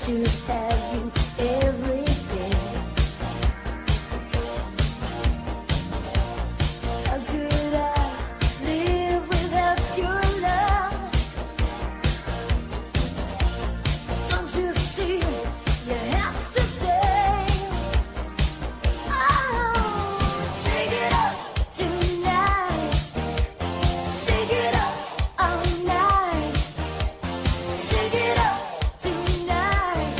to have you every day. How could I live without your love? Don't you see you have to stay? Oh, shake it up tonight. Shake it up all night. Shake it up tonight.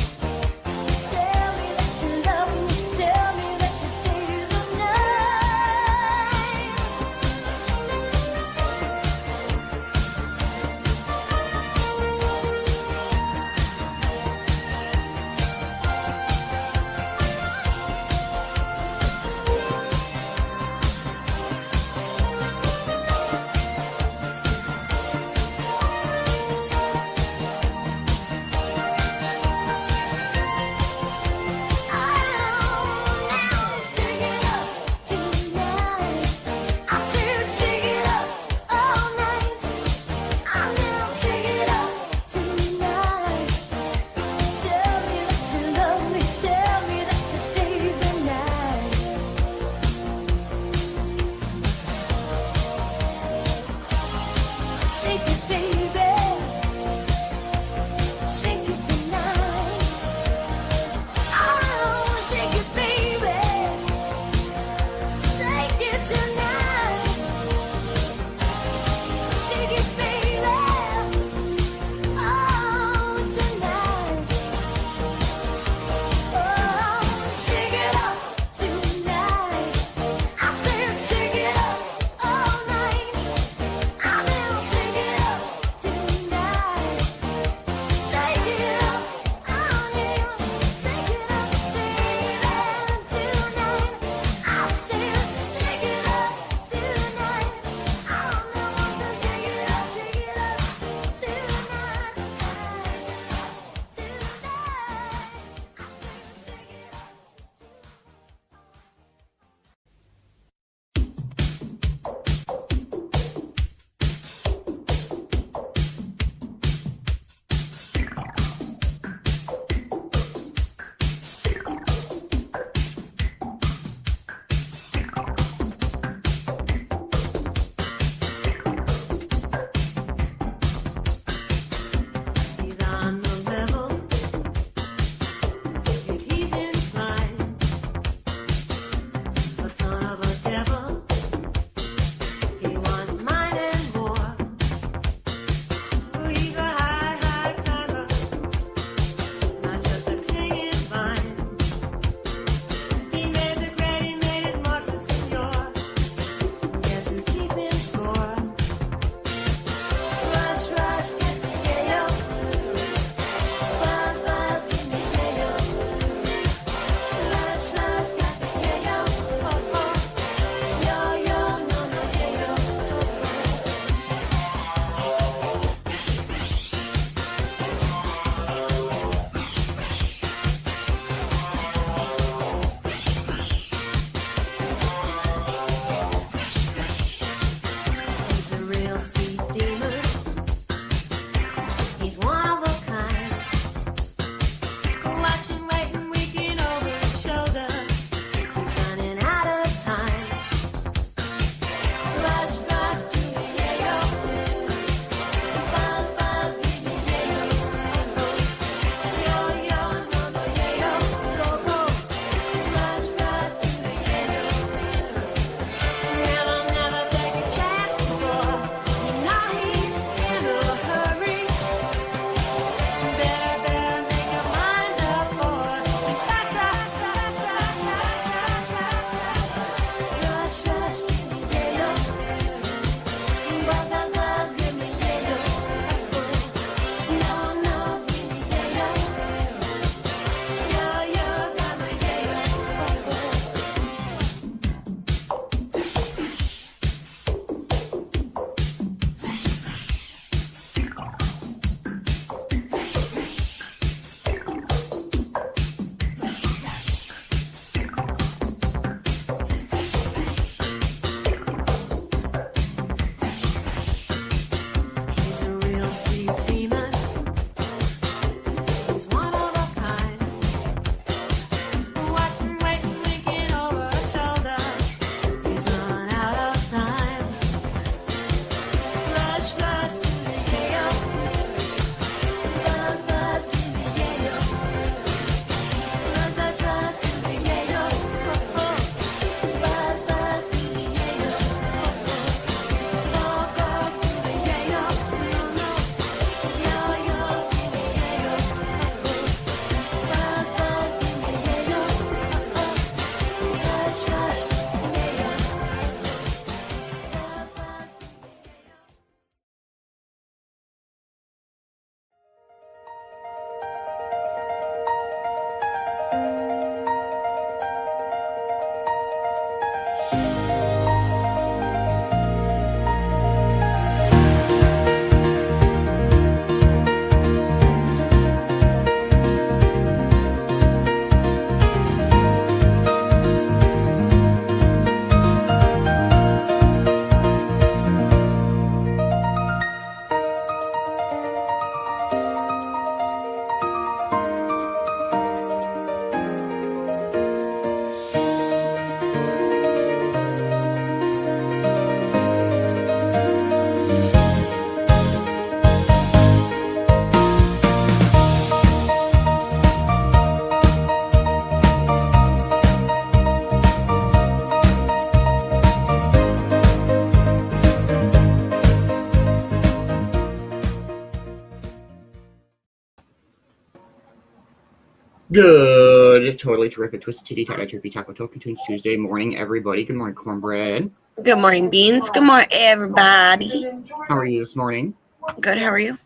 Good, totally terrific, twisted titty, tie turkey, taco, token tunes Tuesday morning, everybody. Good morning, Cornbread. Good morning, Beans. Good morning, everybody. How are you this morning? Good, how are you?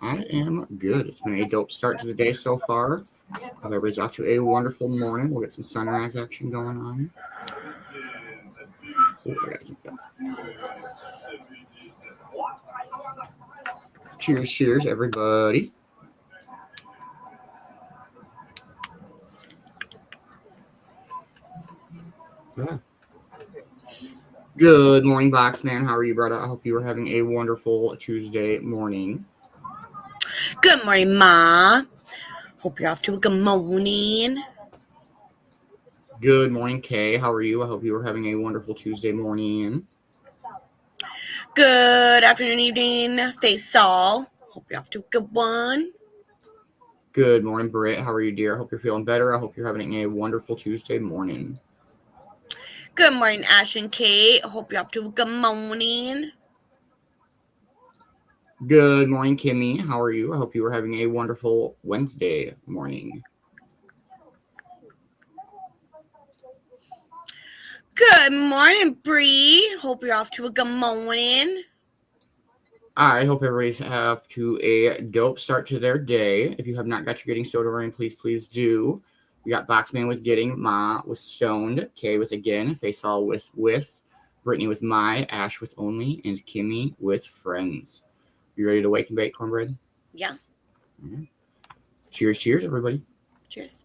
I am good. It's been a dope start to the day so far. Everybody's off to a wonderful morning. We'll get some sunrise action going on. Cheers, cheers, everybody. Yeah. Good morning, Boxman. How are you, brother? I hope you are having a wonderful Tuesday morning. Good morning, Ma. Hope you're off to a good morning. Good morning, Kay. How are you? I hope you are having a wonderful Tuesday morning. Good afternoon, evening, Faisal. Hope you're off to a good one. Good morning, Britt. How are you, dear? I hope you're feeling better. I hope you're having a wonderful Tuesday morning. Good morning, Ash and Kate. Hope you're off to a good morning. Good morning, Kimmy. How are you? I hope you are having a wonderful Wednesday morning. Good morning, Bree. Hope you're off to a good morning. I hope everybody's have to a dope start to their day. If you have not got your Getting Stoned over in, please do. We got Boxman with Getting, Ma with Stoned, Kay with Again, Faisal with, Brittany with My, Ash with Only, and Kimmy with Friends. You ready to wake and bake, Cornbread? Yeah. Mm-hmm. Cheers, cheers, everybody. Cheers.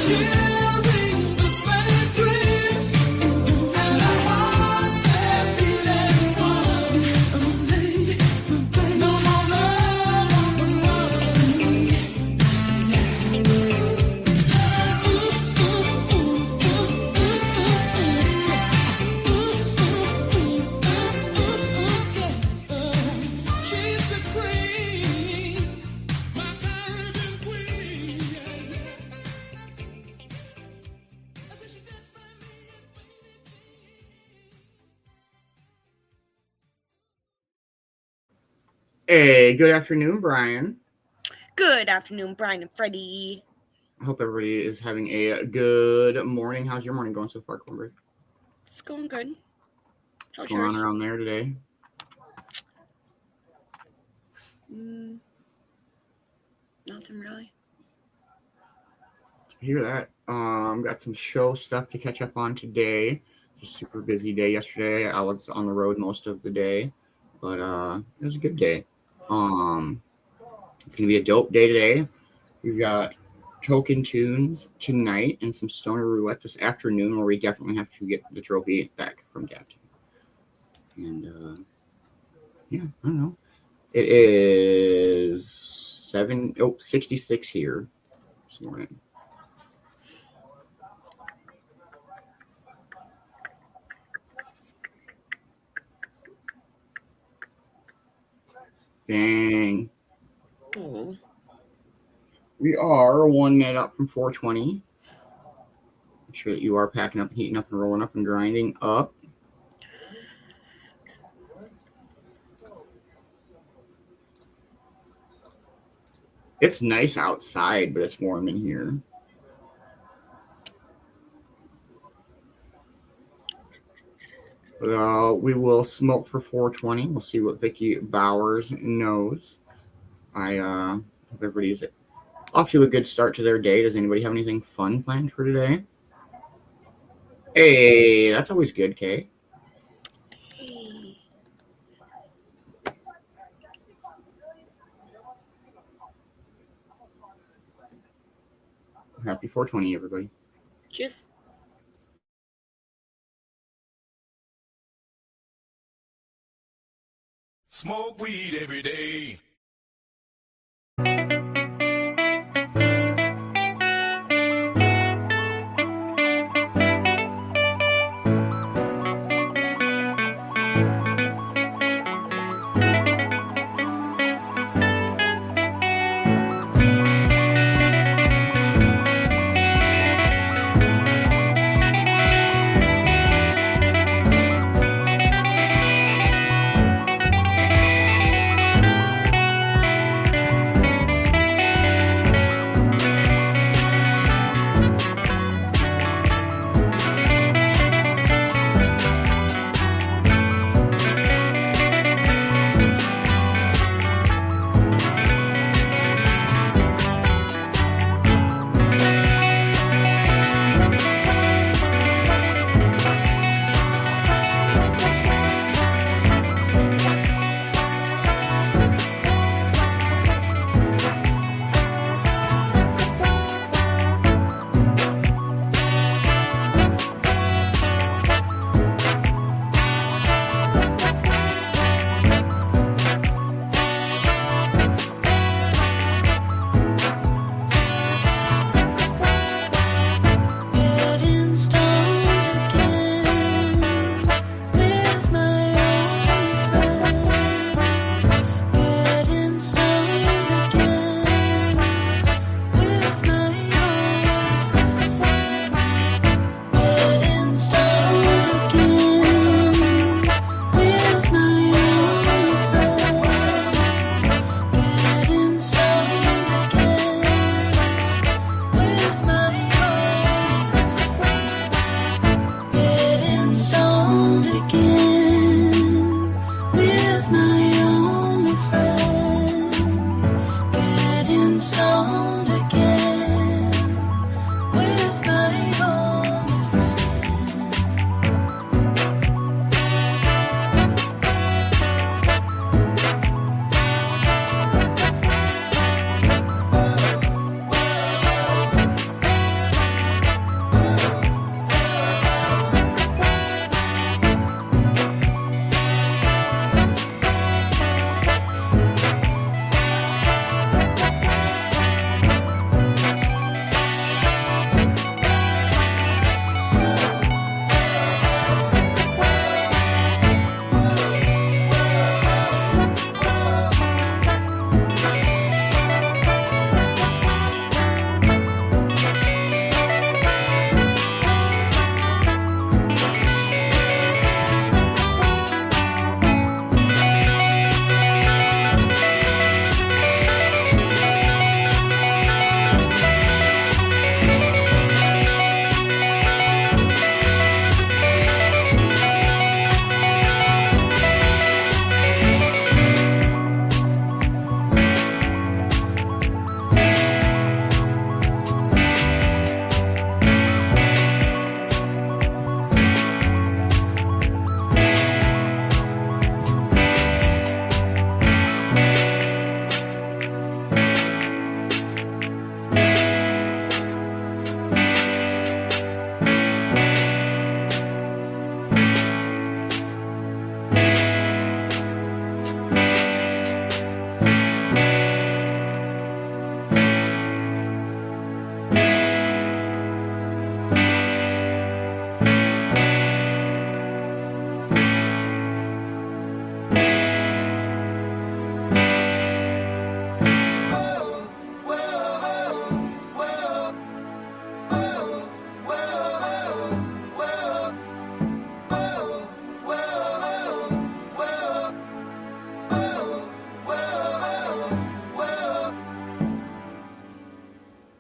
sharing the same dream, and our hearts that beat as one. No more love, no more. She's the queen, my Caribbean queen. I said she danced by me and waited. Hey, good afternoon, Brian. Good afternoon, Brian and Freddie. I hope everybody is having a good morning. How's your morning going so far, Cornbread? It's going good. How's What's going on yours? around there today? Nothing really. I hear that. Got some show stuff to catch up on today. It's a super busy day yesterday. I was on the road most of the day, but it was a good day. It's gonna be a dope day today. We've got token tunes tonight and some stoner roulette this afternoon, where we definitely have to get the trophy back from Dad. And yeah, I don't know. It is 66 here this morning. Dang. Oh. We are 1 minute up from 420. Make sure that you are packing up, heating up, and rolling up and grinding up. It's nice outside, but it's warm in here. But, we will smoke for 420. We'll see what Vicki Bowers knows. I hope everybody's off to a good start to their day. Does anybody have anything fun planned for today? Hey, that's always good, Kay. Hey. Happy 420, everybody. Cheers. Smoke weed every day.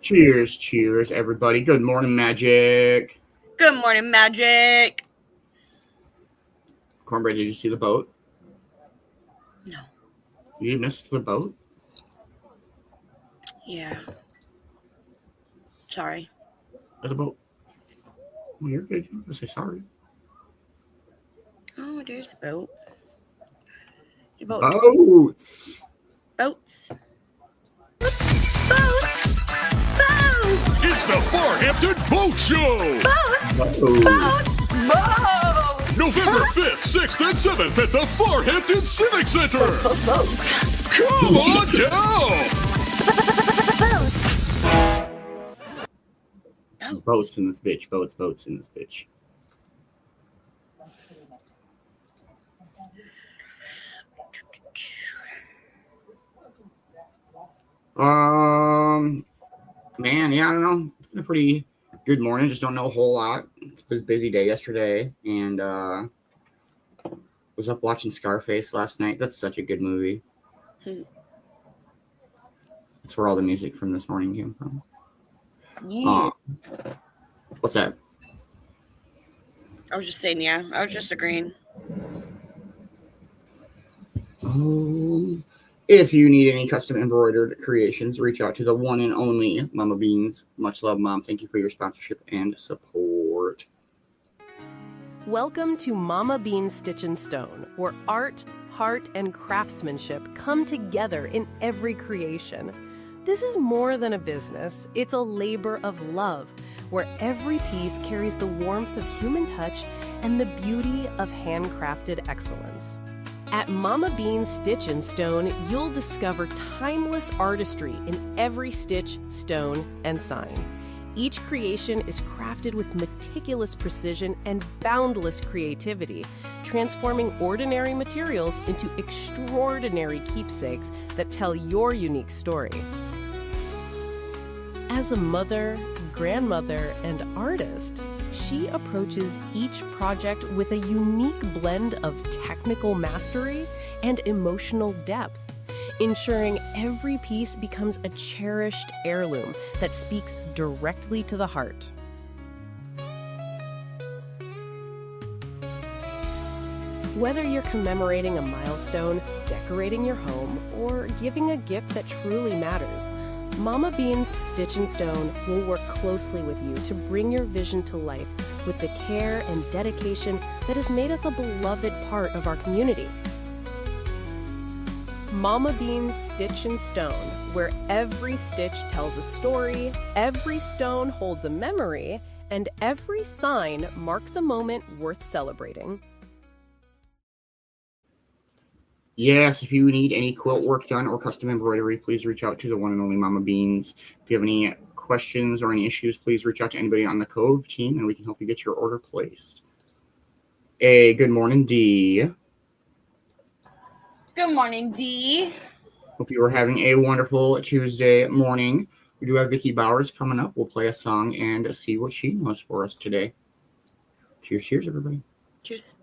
Cheers, cheers, everybody. Good morning, Magic. Good morning, Magic. Cornbread, did you see the boat? No. You missed the boat? Yeah. Sorry. The boat? Well, you're good. You don't say sorry. Oh, there's a boat. The boat. Boats. Boats. Boats. Boats. It's the Farhampton Boat Show! Boats. November 5th, 6th, and 7th at the Farhampton Civic Center! Come on down! Boats in this bitch. Boats in this bitch. Man, yeah, I don't know. It's been a pretty good morning. Just don't know a whole lot. It was a busy day yesterday, and was up watching Scarface last night. That's such a good movie. That's where all the music from this morning came from. Yeah. What's that? I was just saying, yeah. I was just agreeing. If you need any custom embroidered creations, reach out to the one and only Mama Beanz. Much love, Mom. Thank you for your sponsorship and support. Welcome to Mama Beanz Stitch and Stone, where art, heart, and craftsmanship come together in every creation. This is more than a business. It's a labor of love, where every piece carries the warmth of human touch and the beauty of handcrafted excellence. At Mama Beanz Stitch and Stone, you'll discover timeless artistry in every stitch, stone, and sign. Each creation is crafted with meticulous precision and boundless creativity, transforming ordinary materials into extraordinary keepsakes that tell your unique story. As a mother, grandmother, and artist, she approaches each project with a unique blend of technical mastery and emotional depth, ensuring every piece becomes a cherished heirloom that speaks directly to the heart. Whether you're commemorating a milestone, decorating your home, or giving a gift that truly matters, Mama Beanz Stitch and Stone will work closely with you to bring your vision to life with the care and dedication that has made us a beloved part of our community. Mama Beanz Stitch and Stone, where every stitch tells a story, every stone holds a memory, and every sign marks a moment worth celebrating. Yes, if you need any quilt work done or custom embroidery, please reach out to the one and only Mama Beanz. If you have any questions or any issues, please reach out to anybody on the Cove team, and we can help you get your order placed. Hey, good morning, Dee. Good morning, Dee. Hope you are having a wonderful Tuesday morning. We do have Vicki Bowers coming up. We'll play a song and see what she knows for us today. Cheers, cheers, everybody. Cheers.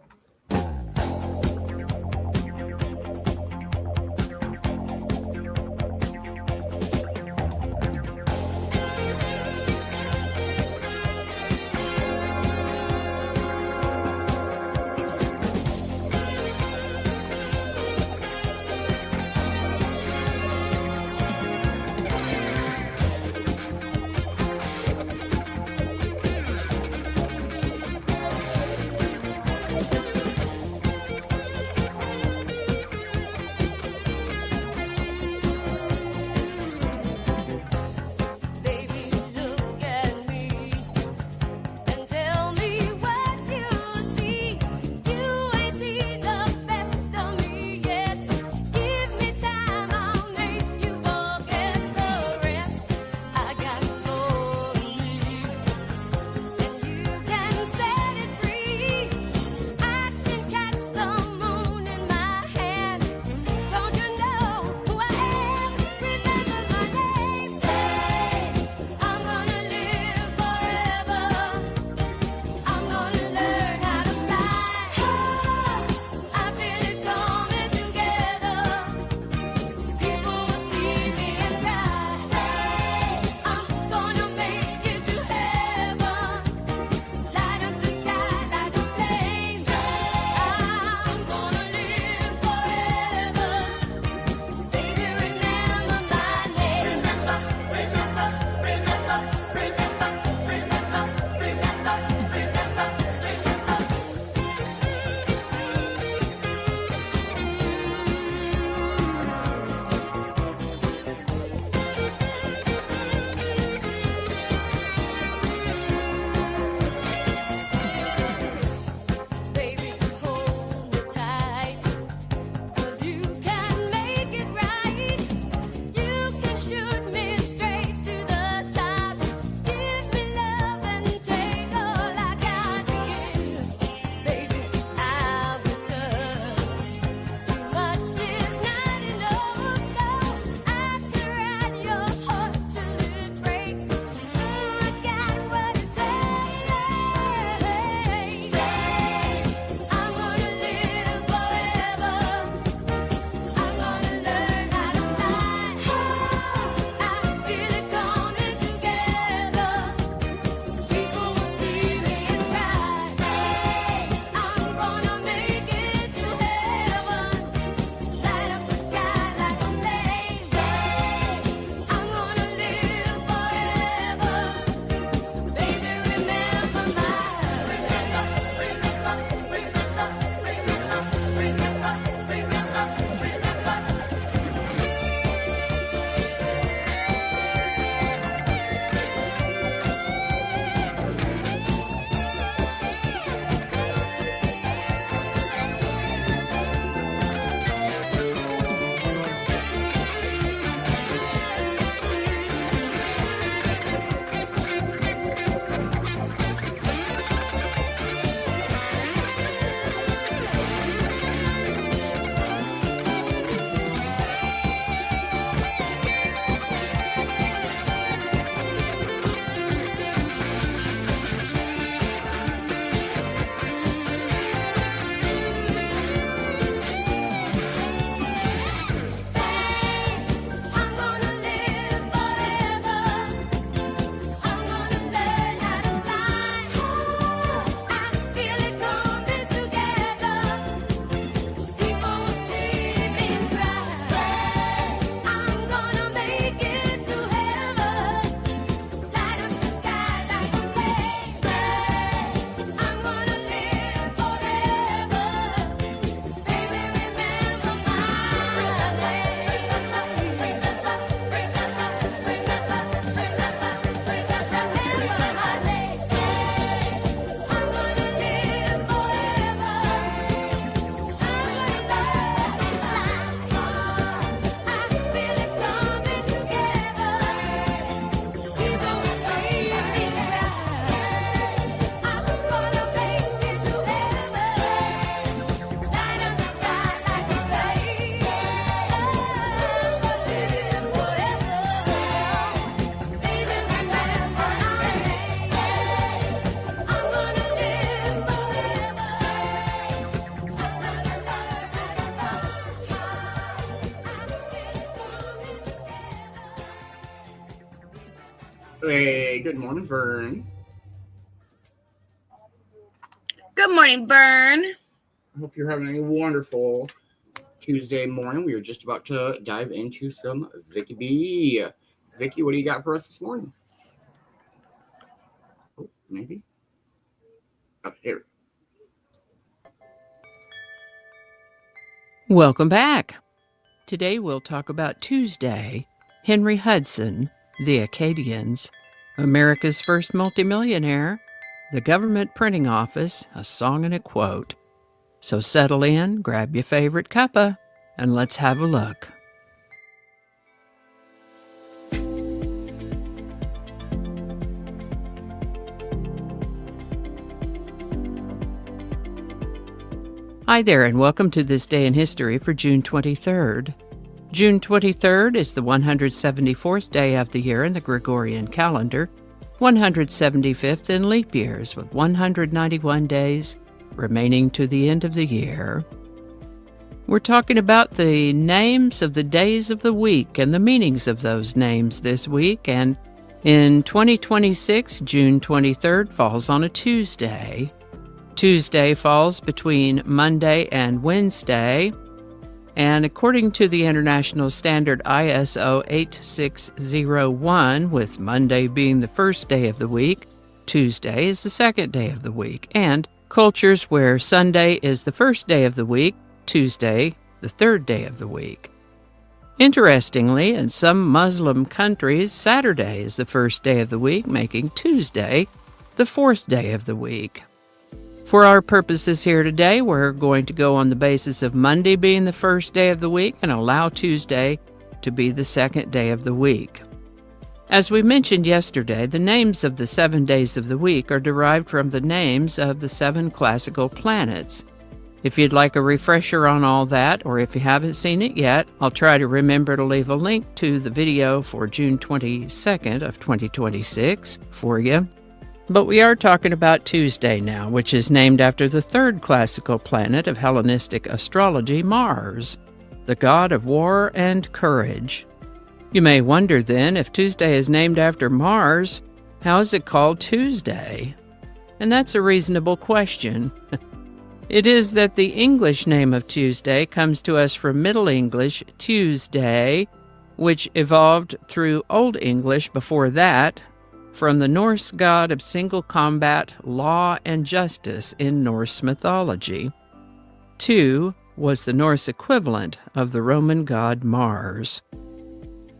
Hey, good morning, Vern. Good morning, Vern. I hope you're having a wonderful Tuesday morning. We are just about to dive into some Vicki B. Vicki, what do you got for us this morning? Oh, maybe. Oh, here. Welcome back. Today we'll talk about Tuesday, Henry Hudson, the Acadians, America's first multimillionaire, the government printing office, a song and a quote. So settle in, grab your favorite cuppa, and let's have a look. Hi there, and welcome to this day in history for June 23rd. June 23rd is the 174th day of the year in the Gregorian calendar, 175th in leap years, with 191 days remaining to the end of the year. We're talking about the names of the days of the week and the meanings of those names this week, and in 2026, June 23rd falls on a Tuesday. Tuesday falls between Monday and Wednesday, and according to the International Standard ISO 8601, with Monday being the first day of the week, Tuesday is the second day of the week, and cultures where Sunday is the first day of the week, Tuesday the third day of the week. Interestingly, in some Muslim countries, Saturday is the first day of the week, making Tuesday the fourth day of the week. For our purposes here today, we're going to go on the basis of Monday being the first day of the week and allow Tuesday to be the second day of the week. As we mentioned yesterday, the names of the 7 days of the week are derived from the names of the 7 classical planets. If you'd like a refresher on all that, or if you haven't seen it yet, I'll try to remember to leave a link to the video for June 22nd of 2026 for you. But we are talking about Tuesday now, which is named after the third classical planet of Hellenistic astrology, Mars, the god of war and courage. You may wonder then, if Tuesday is named after Mars, how is it called Tuesday? And that's a reasonable question. It is that the English name of Tuesday comes to us from Middle English, Tuesday, which evolved through Old English before that, from the Norse god of single combat, law, and justice in Norse mythology. Tu was the Norse equivalent of the Roman god Mars.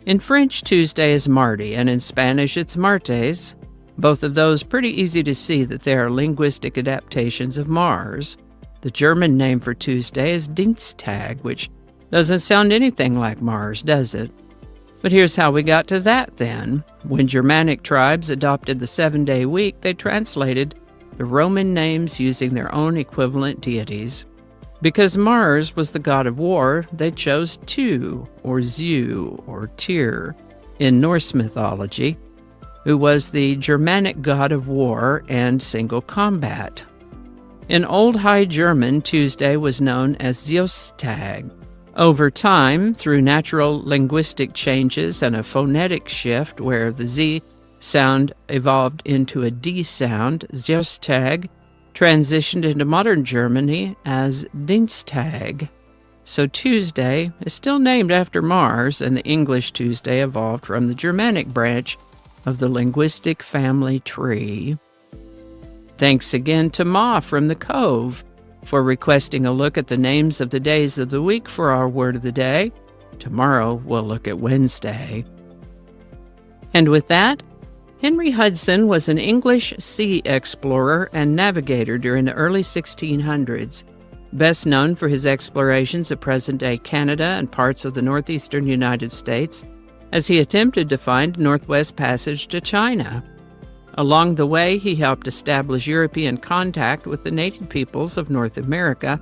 In French, Tuesday is Mardi, and in Spanish it's Martes. Both of those pretty easy to see that they are linguistic adaptations of Mars. The German name for Tuesday is Dienstag, which doesn't sound anything like Mars, does it? But here's how we got to that then. When Germanic tribes adopted the 7-day week, they translated the Roman names using their own equivalent deities. Because Mars was the god of war, they chose Tu, or Zu, or Tyr, in Norse mythology, who was the Germanic god of war and single combat. In Old High German, Tuesday was known as Ziostag. Over time, through natural linguistic changes and a phonetic shift where the Z sound evolved into a D sound, Ziostag transitioned into modern Germany as Dienstag. So Tuesday is still named after Mars, and the English Tuesday evolved from the Germanic branch of the linguistic family tree. Thanks again to Ma from the Cove for requesting a look at the names of the days of the week for our word of the day. Tomorrow we'll look at Wednesday. And with that, Henry Hudson was an English sea explorer and navigator during the early 1600s, best known for his explorations of present-day Canada and parts of the northeastern United States, as he attempted to find Northwest Passage to China. Along the way, he helped establish European contact with the native peoples of North America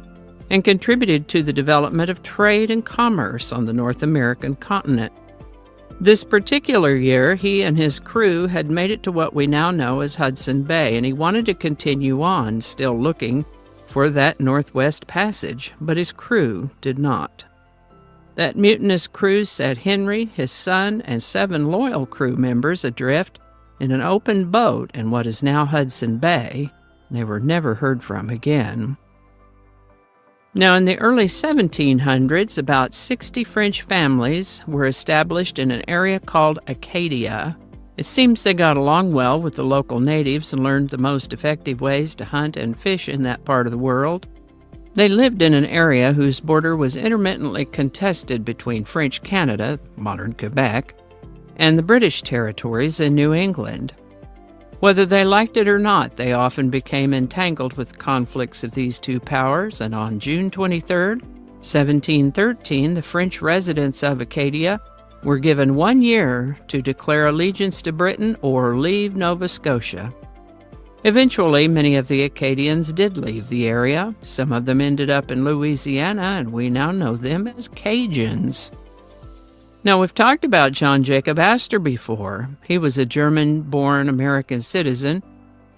and contributed to the development of trade and commerce on the North American continent. This particular year, he and his crew had made it to what we now know as Hudson Bay, and he wanted to continue on, still looking for that Northwest Passage, but his crew did not. That mutinous crew set Henry, his son, and 7 loyal crew members adrift in an open boat in what is now Hudson Bay. They were never heard from again. Now, in the early 1700s, about 60 French families were established in an area called Acadia. It seems they got along well with the local natives and learned the most effective ways to hunt and fish in that part of the world. They lived in an area whose border was intermittently contested between French Canada, modern Quebec, and the British territories in New England. Whether they liked it or not, they often became entangled with conflicts of these two powers, and on June 23, 1713, the French residents of Acadia were given 1 year to declare allegiance to Britain or leave Nova Scotia. Eventually, many of the Acadians did leave the area. Some of them ended up in Louisiana, and we now know them as Cajuns. Now, we've talked about John Jacob Astor before. He was a German-born American citizen.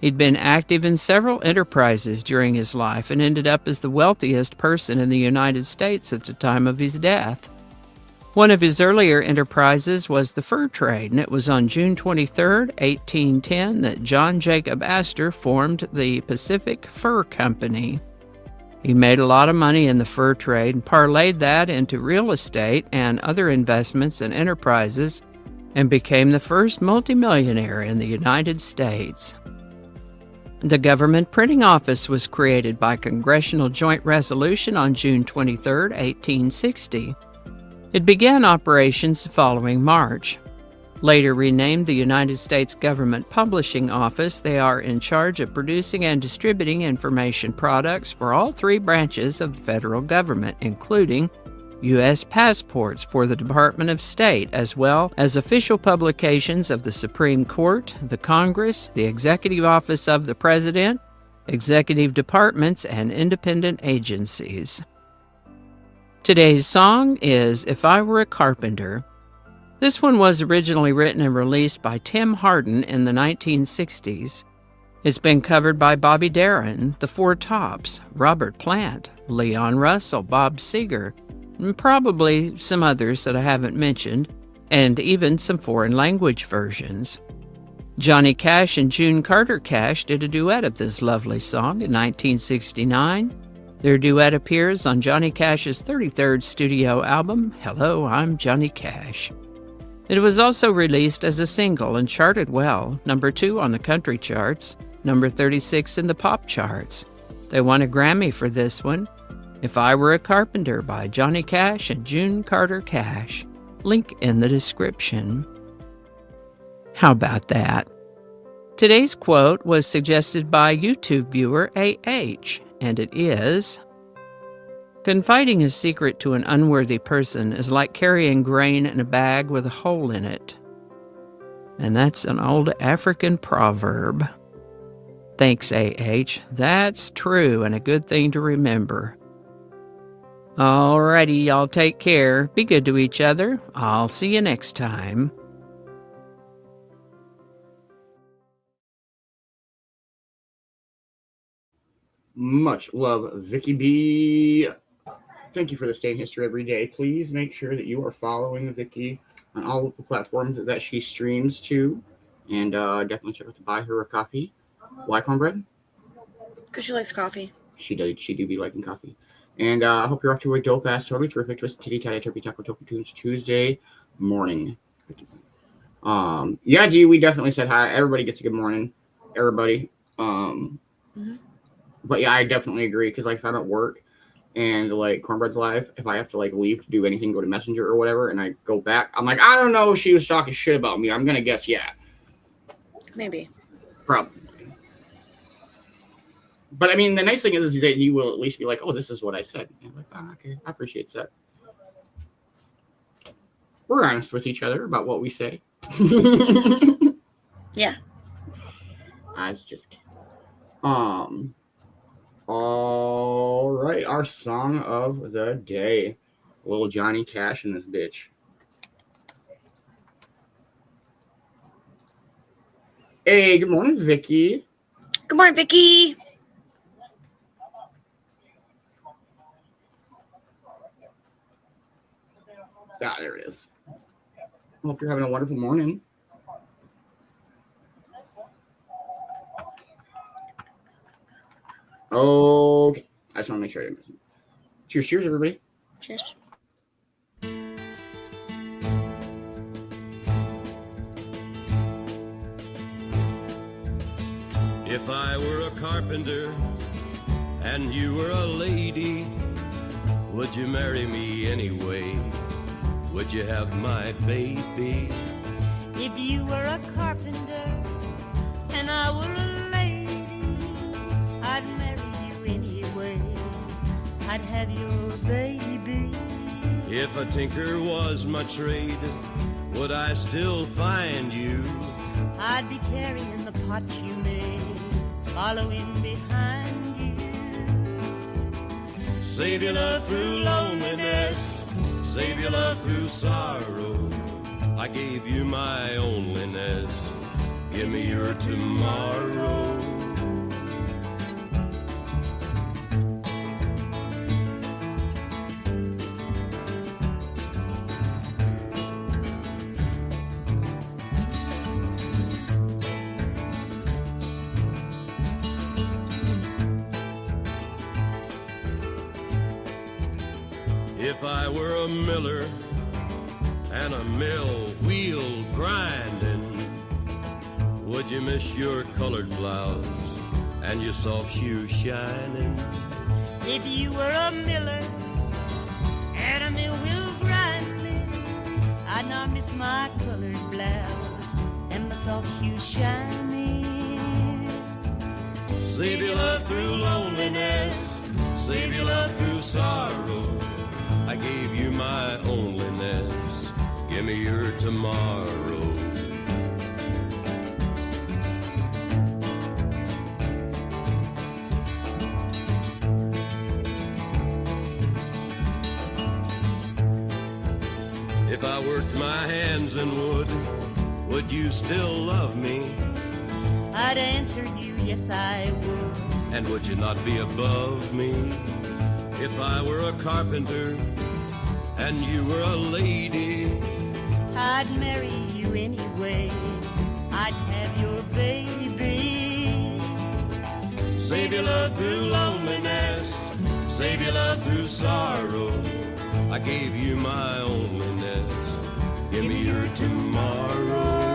He'd been active in several enterprises during his life and ended up as the wealthiest person in the United States at the time of his death. One of his earlier enterprises was the fur trade, and it was on June 23, 1810, that John Jacob Astor formed the Pacific Fur Company. He made a lot of money in the fur trade and parlayed that into real estate and other investments and enterprises and became the first multimillionaire in the United States. The government printing office was created by Congressional Joint Resolution on June 23, 1860. It began operations the following March. Later renamed the United States Government Publishing Office, they are in charge of producing and distributing information products for all three branches of the federal government, including U.S. passports for the Department of State, as well as official publications of the Supreme Court, the Congress, the Executive Office of the President, executive departments, and independent agencies. Today's song is If I Were a Carpenter. This one was originally written and released by Tim Hardin in the 1960s. It's been covered by Bobby Darin, The Four Tops, Robert Plant, Leon Russell, Bob Seger, and probably some others that I haven't mentioned, and even some foreign language versions. Johnny Cash and June Carter Cash did a duet of this lovely song in 1969. Their duet appears on Johnny Cash's 33rd studio album, Hello, I'm Johnny Cash. It was also released as a single and charted well, number 2 on the country charts, number 36 in the pop charts. They won a Grammy for this one, If I Were a Carpenter by Johnny Cash and June Carter Cash. Link in the description. How about that? Today's quote was suggested by YouTube viewer AH, and it is, confiding a secret to an unworthy person is like carrying grain in a bag with a hole in it. And that's an old African proverb. Thanks, AH. That's true and a good thing to remember. Alrighty, y'all take care. Be good to each other. I'll see you next time. Much love, Vicki B. Thank you for the Stay in History every day. Please make sure that you are following Vicki on all of the platforms that she streams to. And definitely check out to buy her a coffee. Why cornbread? Because she likes coffee. She do be liking coffee. And I hope you're off to a dope-ass, totally terrific Twist Titty Tatty Turkey Taco Token Tunes Tuesday morning. Yeah, G, we definitely said hi. Everybody gets a good morning. Everybody. But yeah, I definitely agree. Because like if I'm at work and like Cornbread's live, if I have to like leave to do anything, go to Messenger or whatever, and I go back, I'm like, I don't know if she was talking shit about me. I'm gonna guess yeah. Maybe. Probably. But I mean, the nice thing is that you will at least be like, oh, this is what I said. And I'm like, oh, okay, I appreciate that. We're honest with each other about what we say. Yeah. I was just kidding. All right, our song of the day. Little Johnny Cash in this bitch. Hey, good morning, Vicki. Good morning, Vicki. Ah, there it is. Hope you're having a wonderful morning. Okay. I just want to make sure I didn't miss it. Cheers, cheers, everybody. Cheers. If I were a carpenter and you were a lady, would you marry me anyway? Would you have my baby? If you were a carpenter and I were a lady, I'd marry you anyway. I'd have your baby. If a tinker was my trade, would I still find you? I'd be carrying the pot you made, following behind you. Save your love through loneliness, save your love through sorrow. I gave you my onlyness, give me your tomorrow. If I were a miller and a mill wheel grinding, would you miss your colored blouse and your soft shoes shining? If you were a miller and a mill wheel grinding, I'd not miss my colored blouse and my soft shoes shining. Save your love through loneliness, save your love through sorrow. I gave you my onlyness, give me your tomorrow. If I worked my hands in wood, would you still love me? I'd answer you, yes I would. And would you not be above me? If I were a carpenter and you were a lady, I'd marry you anyway. I'd have your baby. save your love through loneliness, save your love through sorrow. I gave you my onlyness, give me your tomorrow.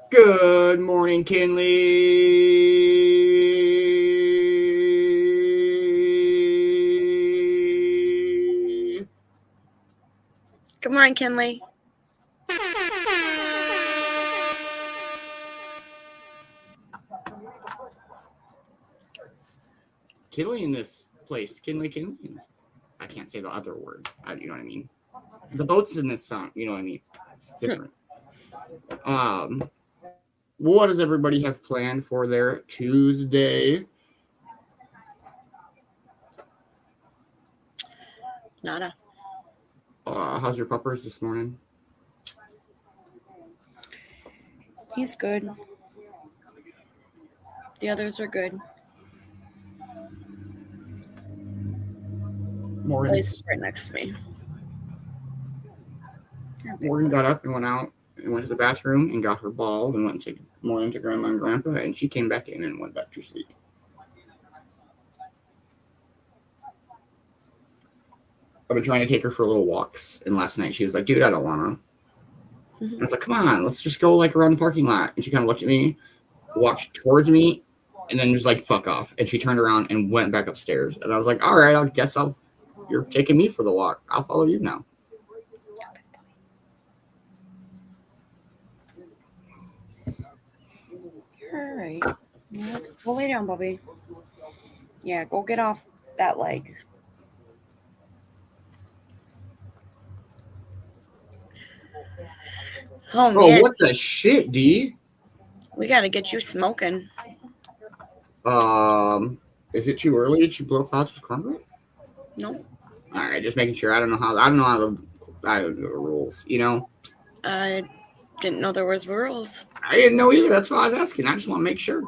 Good morning, Kinley. Good morning, Kinley. Kinley in this place. Kinley in this. I can't say the other word. You know what I mean? The boat's in this song. You know what I mean? It's different. What does everybody have planned for their Tuesday? Nada. How's your puppers this morning? He's good. The others are good. He's right next to me. Morgan got up and went out and went to the bathroom and got her ball and went and said morning to Grandma and Grandpa, and she came back in and went back to sleep. I've been trying to take her for little walks, and last night she was like, dude, I don't want to. And I was like, come on, let's just go like around the parking lot. And she kind of looked at me, walked towards me, and then was like, fuck off. And she turned around and went back upstairs. And I was like, all right, I guess you're taking me for the walk. I'll follow you now. All right. Yeah, go lay down, Bubby. Yeah, go get off that leg. Oh, man. Oh, what the shit, D? We got to get you smoking. Is it too early to blow clouds with cornbread? No. All right, just making sure. I don't know how the rules. You know, I didn't know there was rules. I didn't know either. That's why I was asking. I just want to make sure.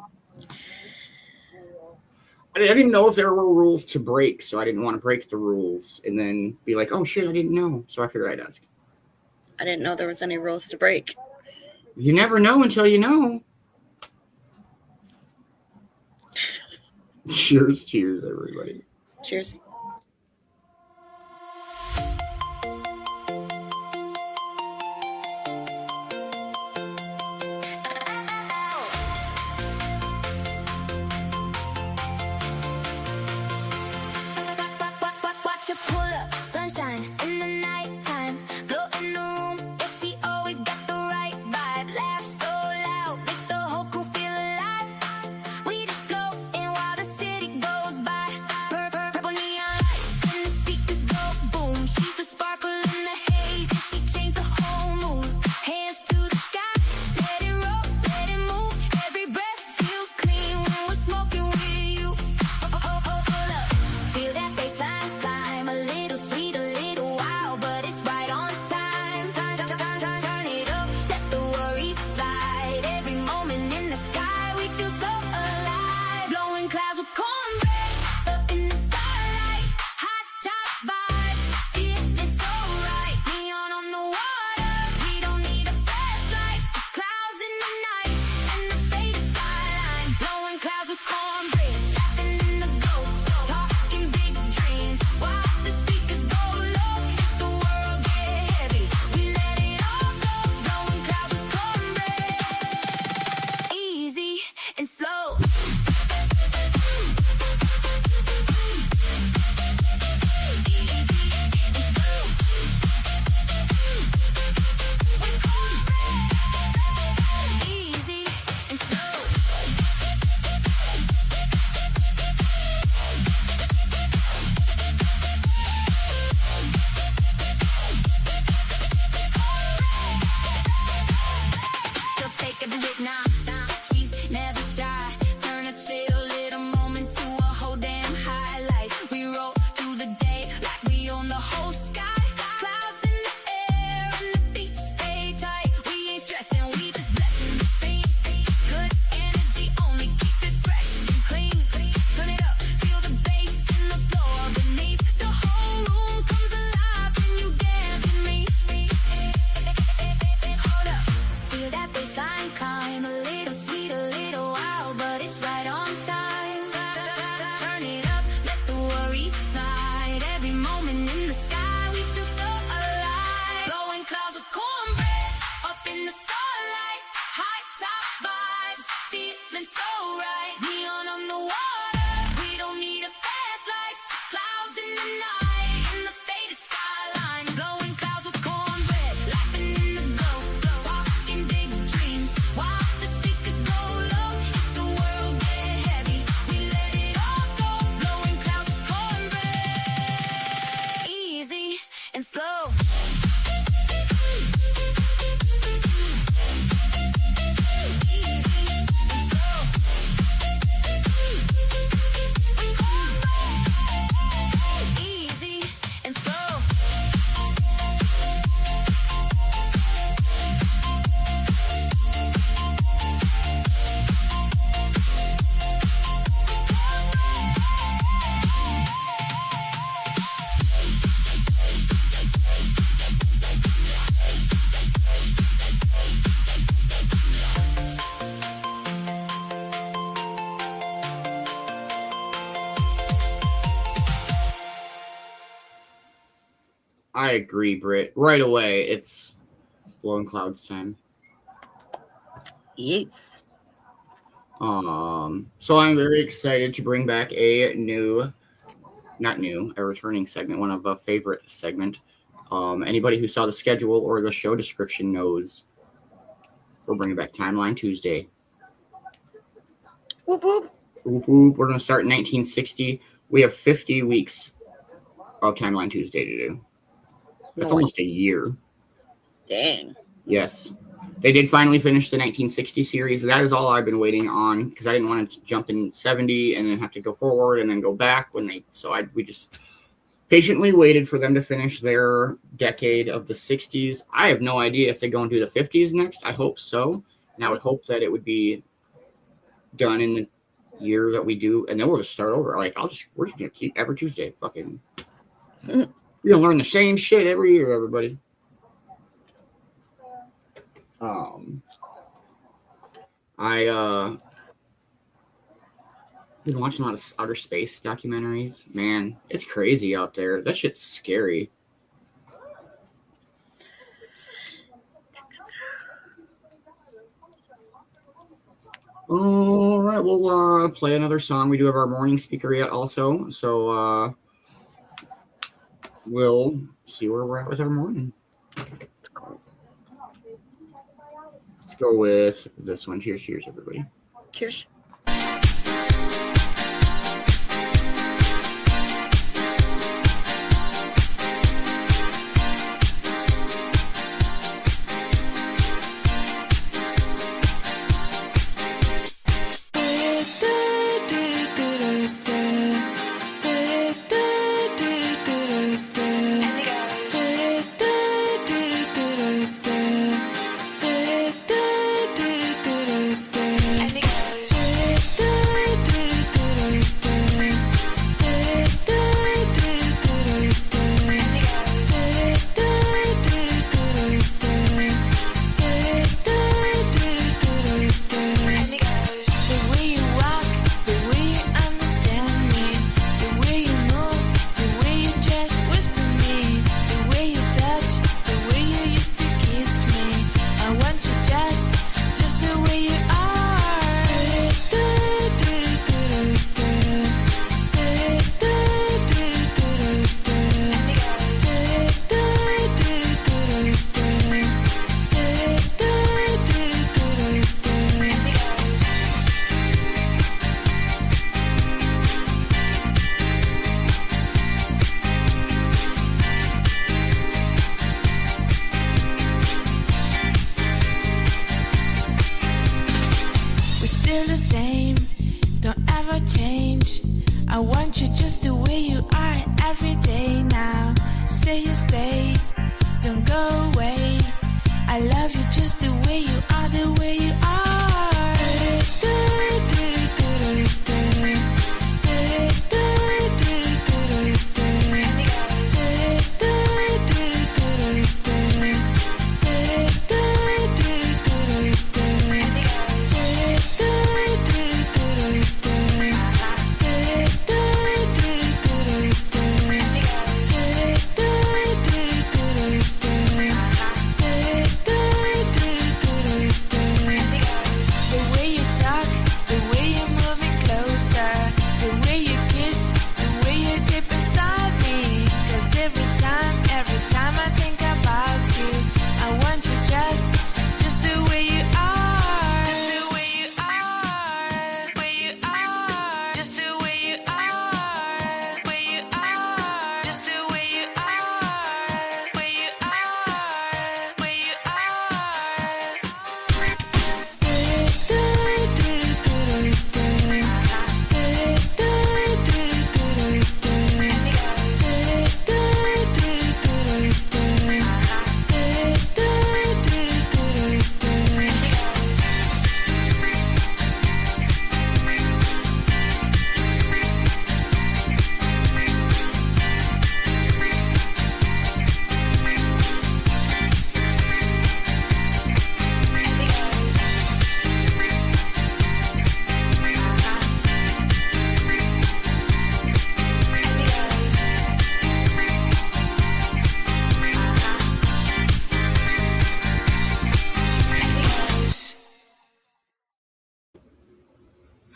I didn't know if there were rules to break, so I didn't want to break the rules and then be like, "Oh shit, I didn't know." So I figured I'd ask. I didn't know there was any rules to break. You never know until you know. Cheers, everybody. Cheers. Watch her pull up, sunshine in the nighttime, glow in the room. Yeah, she always got the right vibe. Laugh so loud, make the whole crew feel alive. We just floating while the city goes by. Purple neon lights and the speakers go boom. She's the sparkle in the haze, and she changed the whole mood. Hands to the sky, let it roll, let it move. Every breath feel clean when we're smoking with you. Hold up, feel that baseline climb. A little sweet, a little wild, but it's right on time. Turn it up, let the worries slide. Every moment in the sky, we feel so alive. Blowing clouds with cornbread up in the starlight. Hot top vibes, feeling so right. Neon on the water, we don't need a flashlight. Just clouds in the night and the faded skyline. Blowing clouds with cornbread, laughing in the go-go, talking big dreams. While the speakers go low, if the world get heavy, we let it all go. Blowing clouds with cornbread, easy and slow. Easy and slow. She'll take every bit now. She's never shy. Turn a chill little moment to a whole damn highlight. We roll through the day like we own the whole sky. Clouds in the air and the beats stay tight. We ain't stressing, we just blessing the scene. Good energy only, keep it fresh and clean. Turn it up, feel the bass in the floor beneath. The whole room comes alive when you dance with me. Hold up, feel that baseline climb. A little sweet, a little wild, but it's right on time. Turn it up, let the worries slide. Every moment in the sky, we feel so alive. Blowing clouds of cornbread up in the starlight. High top vibes, feeling so right. Neon on the water, we don't need a fast life. Just clouds in the night and the faded skyline. Blowing clouds with cornbread, laughing in the go-go, talking big dreams. While the speakers go low, if the world get heavy, we let it all go. Blowing clouds with cornbread, easy and slow. Easy and slow. I agree, Britt. Right away, it's blowing clouds time. Yes. So I'm very excited to bring back a returning segment, one of a favorite segment. Anybody who saw the schedule or the show description knows we're bringing back Timeline Tuesday. Whoop whoop. Whoop, whoop. We're going to start in 1960. We have 50 weeks of Timeline Tuesday to do. That's almost a year. Dang. Yes. They did finally finish the 1960 series. That is all I've been waiting on because I didn't want to jump in 70 and then have to go forward and then go back when they. So we just Patiently waited for them to finish their decade of the 60s. I have no idea if they go and do the 50s next. I hope so. And I would hope that it would be done in the year that we do, and then we'll just start over. Like, we're just gonna keep every Tuesday. Fucking, we're gonna learn the same shit every year, everybody. I been watching a lot of outer space documentaries. Man, it's crazy out there. That shit's scary. All right, we'll play another song. We do have our morning speaker yet also, so we'll see where we're at with our morning. Let's go with this one. Cheers, cheers, everybody. Cheers.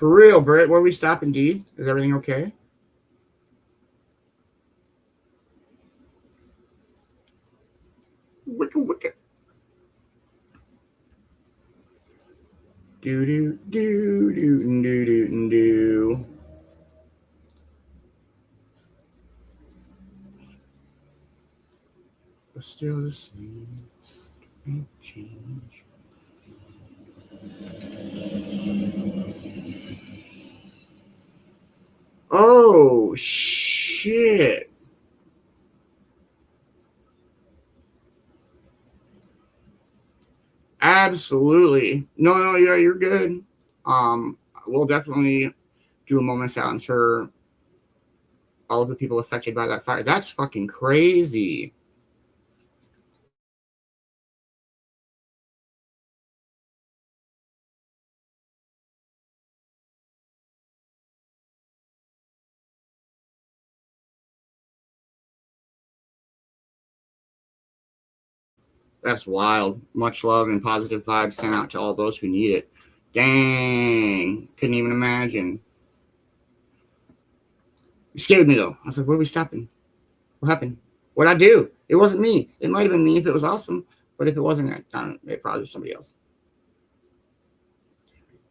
For real, Britt, where are we stopping, D? Is everything okay? Wicka. Do. But still the same. No change. Oh, shit. Absolutely. No, yeah, you're good. We'll definitely do a moment of silence for all of the people affected by that fire. That's fucking crazy. That's wild. Much love and positive vibes sent out to all those who need it. Dang. Couldn't even imagine. It scared me though. I was like, what are we stopping? What happened? What'd I do? It wasn't me. It might have been me if it was awesome. But if it wasn't, it probably was somebody else.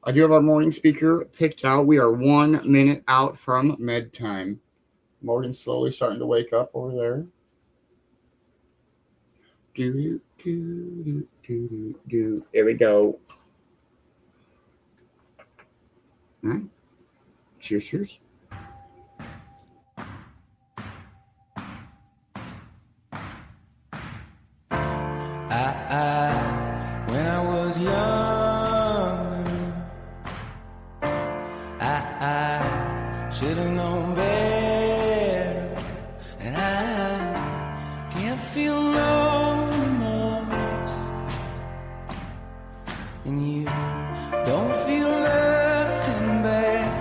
I do have our morning speaker picked out. We are 1 minute out from med time. Morgan's slowly starting to wake up over there. Do. There we go. All right. Cheers. When I was young, I should have known better, and I can't feel no remorse, and you don't feel nothing bad.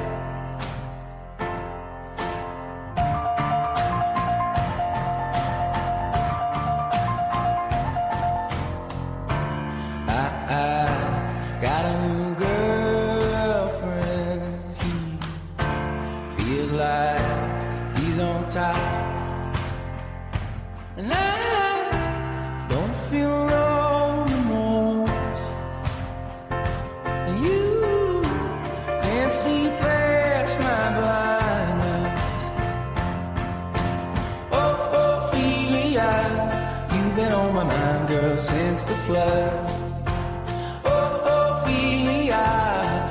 I got a new girlfriend. He feels like he's on top, and I don't feel no remorse. And you can't see past my blindness. Oh, Ophelia, you've been on my mind, girl, since the flood.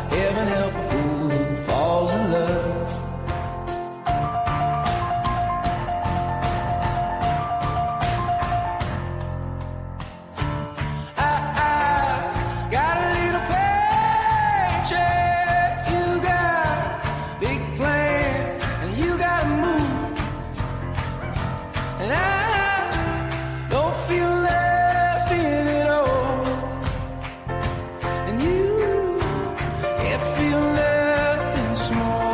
Heaven help a fool who falls in love. I got a little paycheck. You got big plans, and you gotta move. And I don't feel left in it all. And you can't feel nothing small.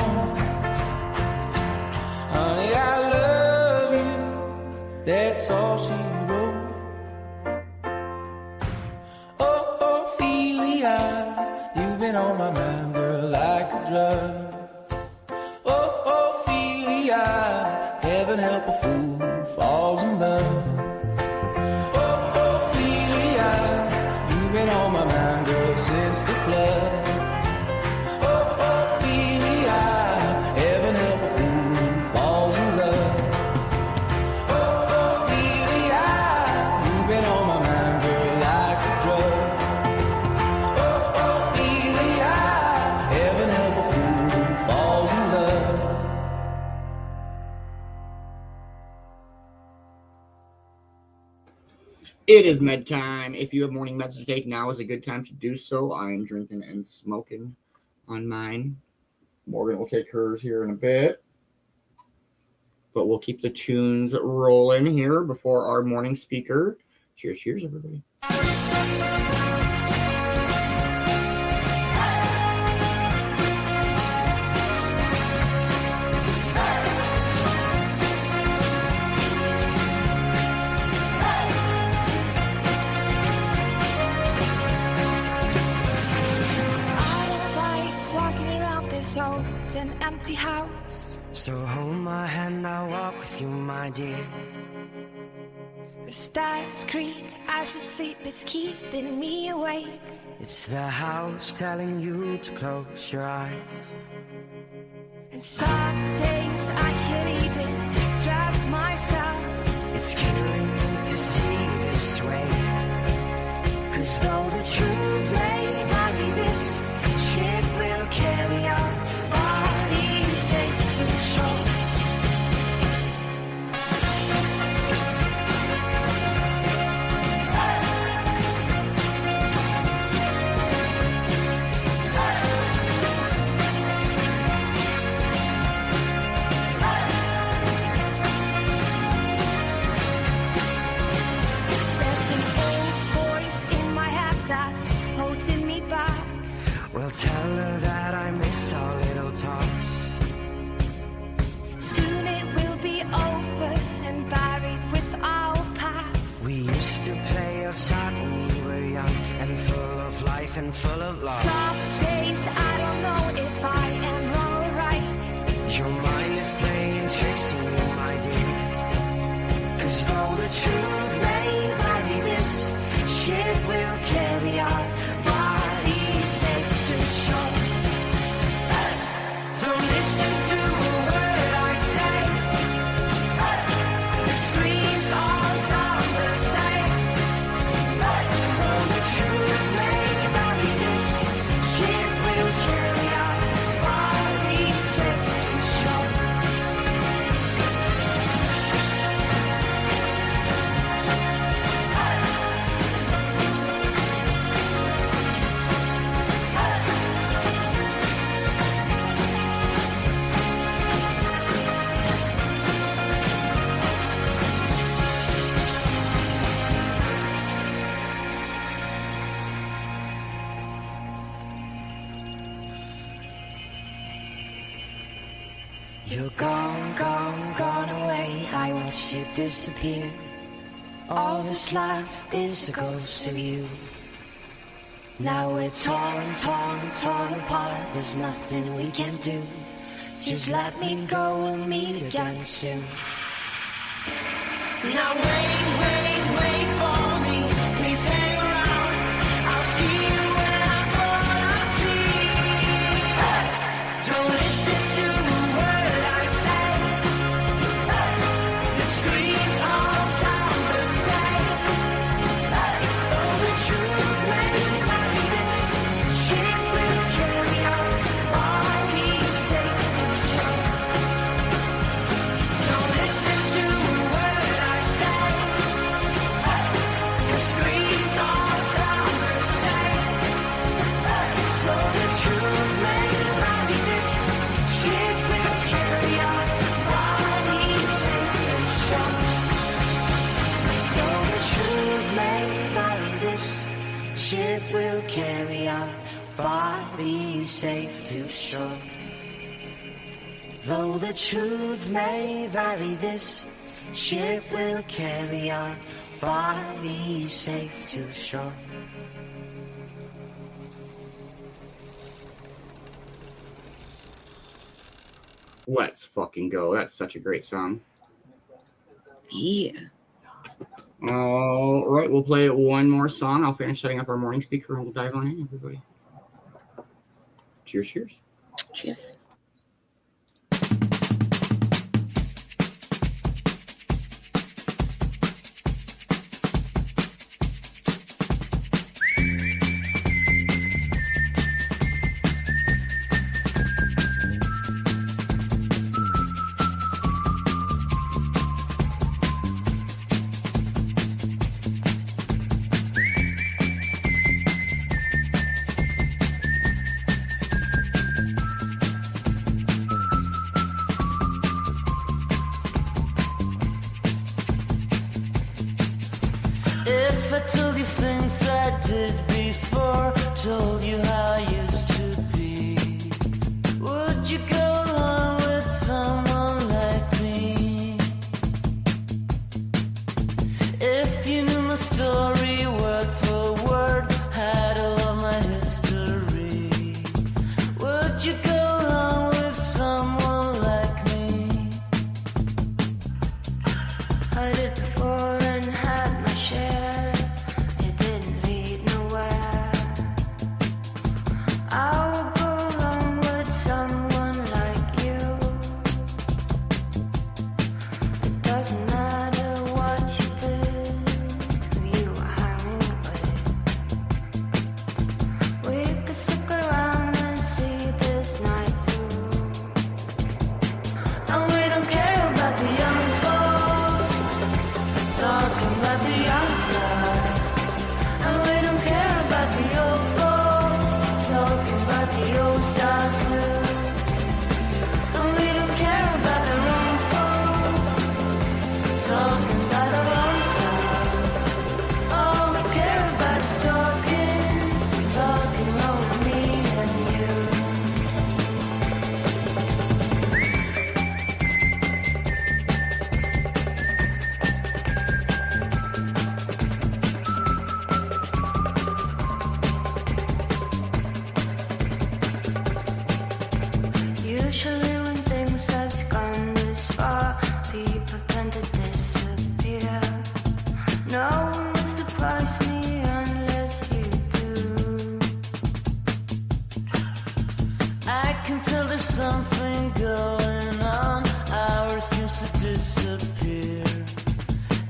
Honey, I love you. That's all she wrote. Oh, Ophelia, you've been on my mind, girl, like a drug. Oh, Ophelia, heaven help a fool who falls in love. Oh, Ophelia, you've been on my mind, girl, since the flood. Oh, Ophelia, heaven help a fool who falls in love. Oh, Ophelia, you've been on my mind, girl, like a drug. Oh, Ophelia, heaven help a fool who falls in love. It is med time. If you have morning meds to take, now is a good time to do so. I am drinking and smoking on mine. Morgan will take hers here in a bit. But we'll keep the tunes rolling here before our morning speaker. Cheers, everybody. I don't like walking around this old and empty house. So hold my hand, I'll walk with you, my dear. The stars creak as you sleep, it's keeping me awake. It's the house telling you to close your eyes. And some days I can't even trust myself. It's killing me to see this way. 'Cause though the truth may not be this, ship will carry our bodies safe to the shore. life and full of love. Some days I don't know if I am wrong or right. Your mind is playing tricks on you, my dear. 'Cause though the truth may vary, this ship will carry our bodies safe to shore. Don't listen to a word I say. The screams all sound the same. Though the truth may vary, this ship will carry our bodies safe to shore. You're gone, gone, gone away. I watched you disappear. All that's left is a ghost of you. Now we're torn, torn, torn apart. There's nothing we can do. Just let me go, we'll meet again soon. Now wait, wait, wait for me. Please hang around. I'll see you when I fall asleep. Don't listen to a word I say. The screams all sound the same. Though the truth may vary, this ship will carry our bodies safe to shore. Don't listen to a word I say. The screams all sound the same. Though the truth may vary, this ship will carry our bodies safe to shore. Though the truth may vary, this ship will carry our bodies safe to shore. Though the truth may vary, this ship will carry our bodies safe to shore. Let's fucking go. That's such a great song. Yeah. All right, we'll play one more song. I'll finish setting up our morning speaker and we'll dive on in, everybody. Cheers, cheers. Cheers. If I told you things I did before, told you how I used to be, would you go along with someone like me? If you knew my story word for word, had all of my history, would you go along with someone like me? I did before and had my share. It didn't lead nowhere. I would go along with someone like you. It doesn't matter what you did, who you were hanging No one will surprise me unless you do. I can tell there's something going on. Ours seems to disappear.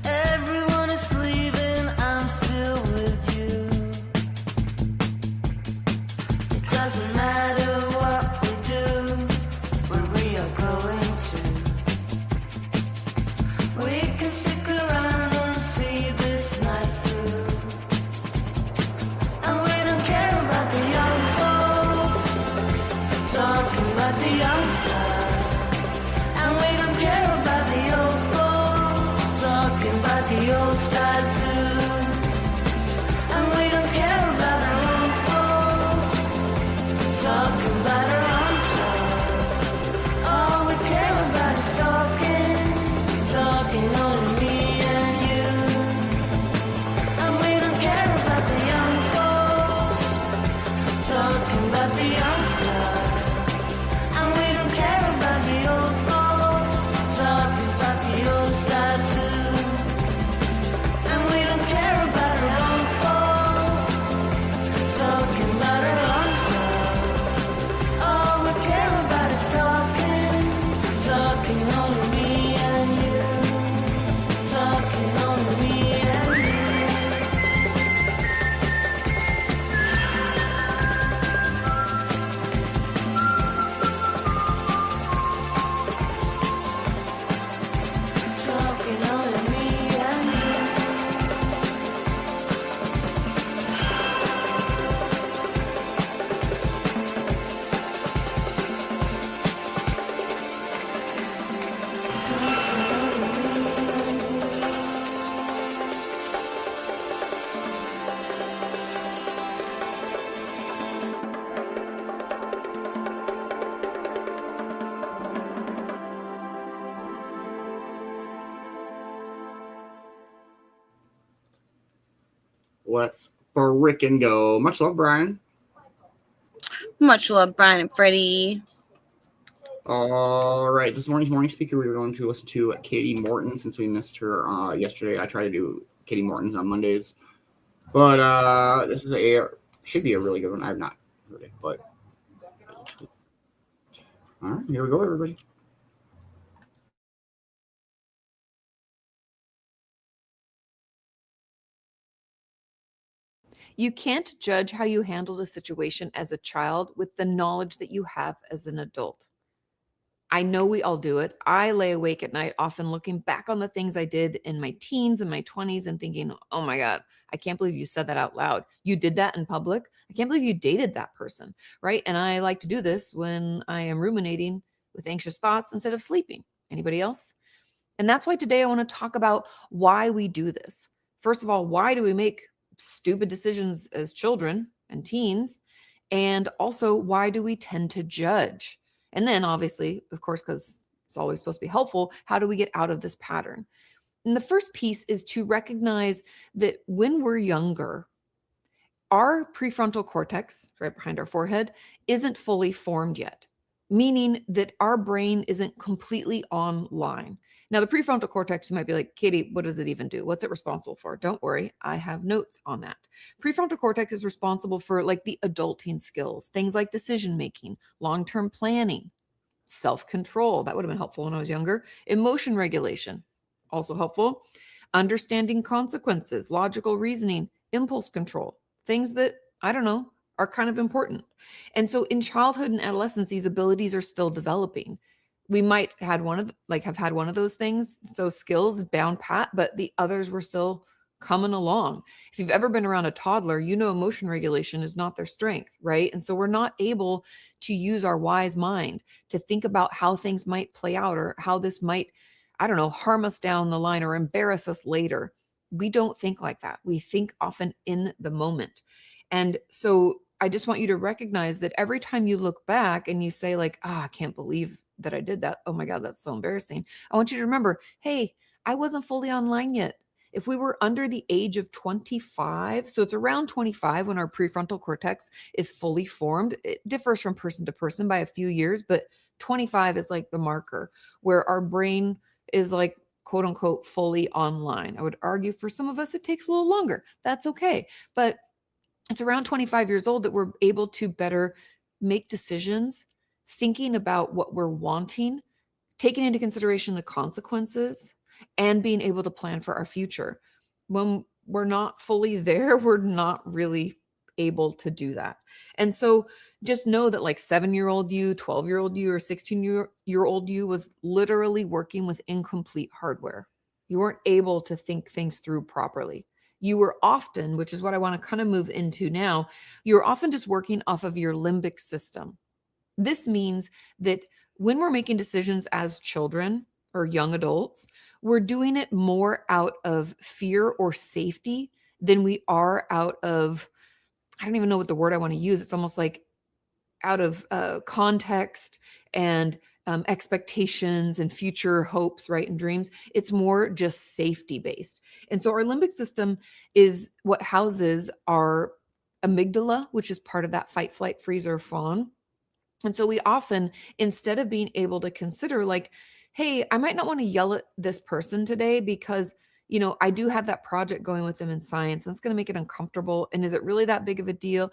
Everyone is leaving, I'm still with you. It doesn't matter what we do, where we are going to. We can stick around and see this night through. And we don't care about the young folks talking about the young side. And we don't care about the old folks talking about the old style too. And we don't care about our own folks talking about our own stuff. All we care about is talking only me and you. And we don't care about the young folks talking about the young stuff. And we don't care about the old folks talking about the old style too. And we don't care about our own folks talking about our own stuff. All we care about is talking only me and you. Talking only me and you. Talking only me and you. Let's frickin' go. Much love, Brian. Much love, Brian and Freddie. All right, this morning's morning speaker, we were going to listen to Katie Morton since we missed her yesterday. I try to do Katie Morton's on Mondays, but this is should be a really good one. I have not heard it, but all right, here we go, everybody. You can't judge how you handled a situation as a child with the knowledge that you have as an adult. I know we all do it. I lay awake at night, often looking back on the things I did in my teens and my 20s and thinking, oh my God, I can't believe you said that out loud. You did that in public. I can't believe you dated that person, right? And I like to do this when I am ruminating with anxious thoughts instead of sleeping. Anybody else? And that's why today I want to talk about why we do this. First of all, why do we make stupid decisions as children and teens? And also, why do we tend to judge? And then obviously, of course, because it's always supposed to be helpful, how do we get out of this pattern? And the first piece is to recognize that when we're younger, our prefrontal cortex, right behind our forehead, isn't fully formed yet, meaning that our brain isn't completely online. Now, the prefrontal cortex, you might be like, Katie, what does it even do? What's it responsible for? Don't worry, I have notes on that. Prefrontal cortex is responsible for like the adulting skills, things like decision-making, long-term planning, self-control. That would have been helpful when I was younger. Emotion regulation, also helpful. Understanding consequences, logical reasoning, impulse control, things that, I don't know, are kind of important. And so in childhood and adolescence, these abilities are still developing. We might have had one of those things, those skills down pat, but the others were still coming along. If you've ever been around a toddler, you know emotion regulation is not their strength, right? And so we're not able to use our wise mind to think about how things might play out or how this might, I don't know, harm us down the line or embarrass us later. We don't think like that. We think often in the moment. And so I just want you to recognize that every time you look back and you say like, I can't believe that I did that. Oh my God, that's so embarrassing. I want you to remember, hey, I wasn't fully online yet. If we were under the age of 25, so it's around 25 when our prefrontal cortex is fully formed. It differs from person to person by a few years, but 25 is like the marker where our brain is like quote unquote fully online. I would argue for some of us, it takes a little longer. That's okay. But it's around 25 years old that we're able to better make decisions, thinking about what we're wanting, taking into consideration the consequences, and being able to plan for our future. When we're not fully there, we're not really able to do that. And so just know that like 7-year-old you, 12-year-old you, or 16-year-old you was literally working with incomplete hardware. You weren't able to think things through properly. You were often, which is what I want to kind of move into now, you're often just working off of your limbic system. This means that when we're making decisions as children or young adults, we're doing it more out of fear or safety than we are out of, I don't even know what the word I want to use. It's almost like out of context and expectations and future hopes, right? And dreams. It's more just safety based. And so our limbic system is what houses our amygdala, which is part of that fight, flight, freeze, or fawn. And so we often, instead of being able to consider like, hey, I might not want to yell at this person today because, you know, I do have that project going with them in science and it's going to make it uncomfortable. And is it really that big of a deal?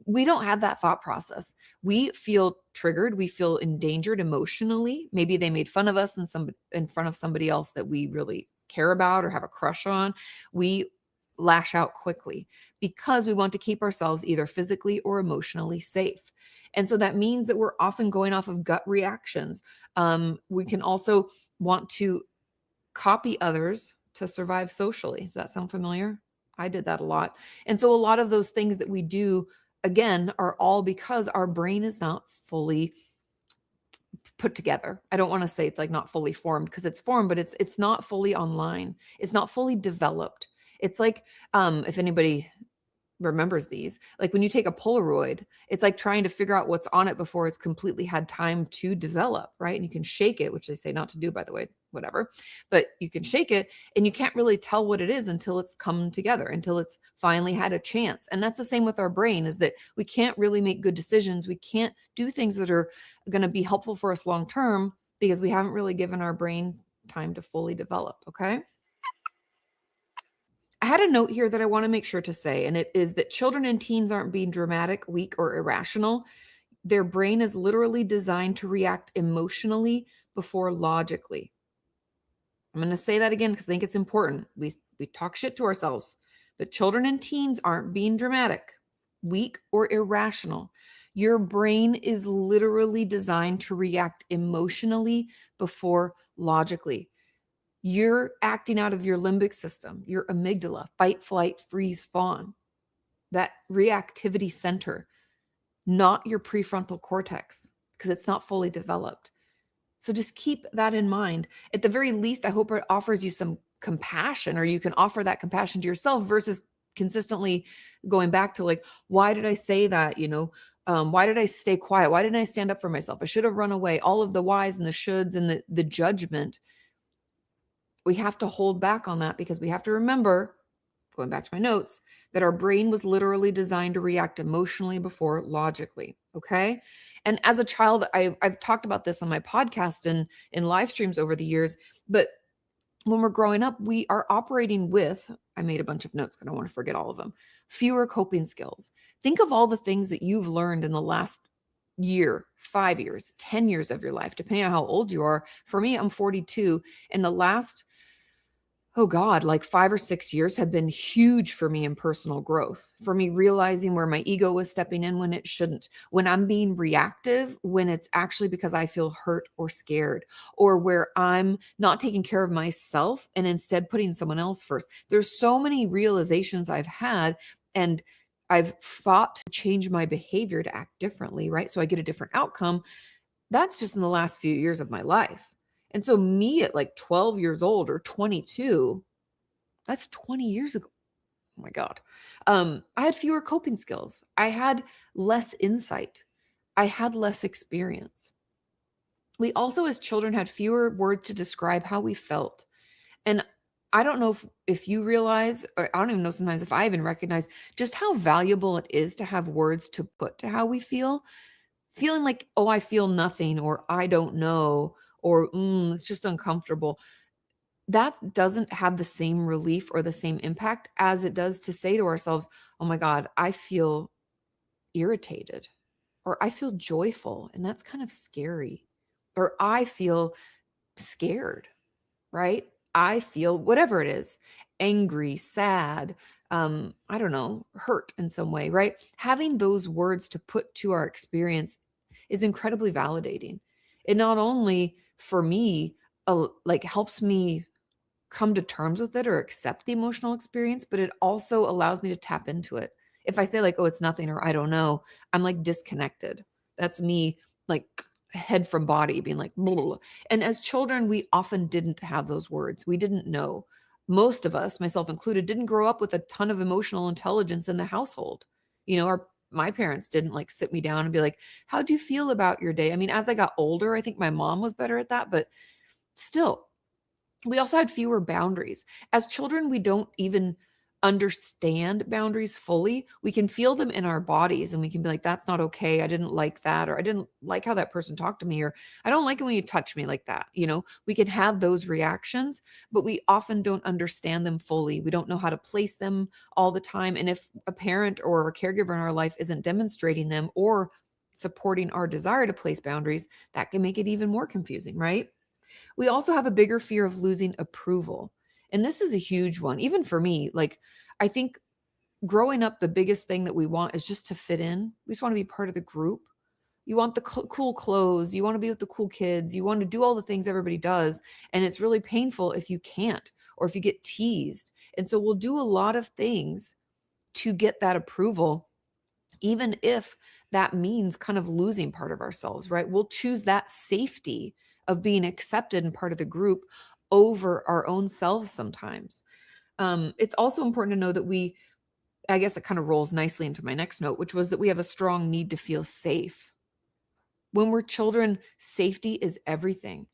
We don't have that thought process. We feel triggered. We feel endangered emotionally. Maybe they made fun of us in front of somebody else that we really care about or have a crush on. We lash out quickly because we want to keep ourselves either physically or emotionally safe. And so that means that we're often going off of gut reactions. We can also want to copy others to survive socially. Does that sound familiar? I did that a lot. And so a lot of those things that we do, again, are all because our brain is not fully put together. I don't want to say it's like not fully formed because it's formed, but it's not fully online. It's not fully developed. It's like, if anybody remembers these, like when you take a Polaroid, it's like trying to figure out what's on it before it's completely had time to develop, right? And you can shake it, which they say not to do, by the way, whatever, but you can shake it and you can't really tell what it is until it's come together, until it's finally had a chance. And that's the same with our brain, is that we can't really make good decisions. We can't do things that are going to be helpful for us long term because we haven't really given our brain time to fully develop. Okay. I had a note here that I want to make sure to say, and it is that children and teens aren't being dramatic, weak, or irrational. Their brain is literally designed to react emotionally before logically. I'm going to say that again because I think it's important. We talk shit to ourselves, but children and teens aren't being dramatic, weak, or irrational. Your brain is literally designed to react emotionally before logically. You're acting out of your limbic system, your amygdala, fight, flight, freeze, fawn, that reactivity center, not your prefrontal cortex, because it's not fully developed. So just keep that in mind. At the very least, I hope it offers you some compassion, or you can offer that compassion to yourself versus consistently going back to like, why did I say that? You know, why did I stay quiet? Why didn't I stand up for myself? I should have run away. All of the whys and the shoulds and the judgment. We have to hold back on that because we have to remember, going back to my notes, that our brain was literally designed to react emotionally before logically. Okay. And as a child, I've talked about this on my podcast and in live streams over the years, but when we're growing up, we are operating with, I made a bunch of notes because I don't want to forget all of them, fewer coping skills. Think of all the things that you've learned in the last year, 5 years, 10 years of your life, depending on how old you are. For me, I'm 42, and the last, oh God, like 5 or 6 years have been huge for me in personal growth, for me realizing where my ego was stepping in when it shouldn't, when I'm being reactive, when it's actually because I feel hurt or scared, or where I'm not taking care of myself and instead putting someone else first. There's so many realizations I've had, and I've fought to change my behavior to act differently, right? So I get a different outcome. That's just in the last few years of my life. And so me at like 12 years old or 22, that's 20 years ago. Oh my God. I had fewer coping skills. I had less insight. I had less experience. We also, as children, had fewer words to describe how we felt. And I don't know if you realize, or I don't even know sometimes if I even recognize just how valuable it is to have words to put to how we feel. Feeling like, oh, I feel nothing, or I don't know, or it's just uncomfortable. that doesn't have the same relief or the same impact as it does to say to ourselves, oh my God, I feel irritated, or I feel joyful, and that's kind of scary, or I feel scared, right? I feel whatever it is, angry, sad, I don't know, hurt in some way, right? Having those words to put to our experience is incredibly validating. It not only for me, like helps me come to terms with it or accept the emotional experience, but it also allows me to tap into it. If I say like, oh, it's nothing, or I don't know, I'm like disconnected. That's me, like head from body being like, blah, blah, blah. And as children, we often didn't have those words. We didn't know. Most of us, myself included, didn't grow up with a ton of emotional intelligence in the household. My parents didn't like sit me down and be like, how do you feel about your day? I mean, as I got older, I think my mom was better at that, but still, we also had fewer boundaries. As children, we don't even understand boundaries fully. We can feel them in our bodies and we can be like, that's not okay. I didn't like that. Or I didn't like how that person talked to me. Or I don't like it when you touch me like that. We can have those reactions, but we often don't understand them fully. We don't know how to place them all the time. And if a parent or a caregiver in our life isn't demonstrating them or supporting our desire to place boundaries, that can make it even more confusing, right? We also have a bigger fear of losing approval. And this is a huge one, even for me. Like, I think growing up, the biggest thing that we want is just to fit in. We just want to be part of the group. You want the cool clothes. You want to be with the cool kids. You want to do all the things everybody does. And it's really painful if you can't, or if you get teased. And so we'll do a lot of things to get that approval, even if that means kind of losing part of ourselves, right? We'll choose that safety of being accepted and part of the group over our own selves sometimes. It's also important to know that I guess it kind of rolls nicely into my next note, which was that we have a strong need to feel safe. When we're children, safety is everything.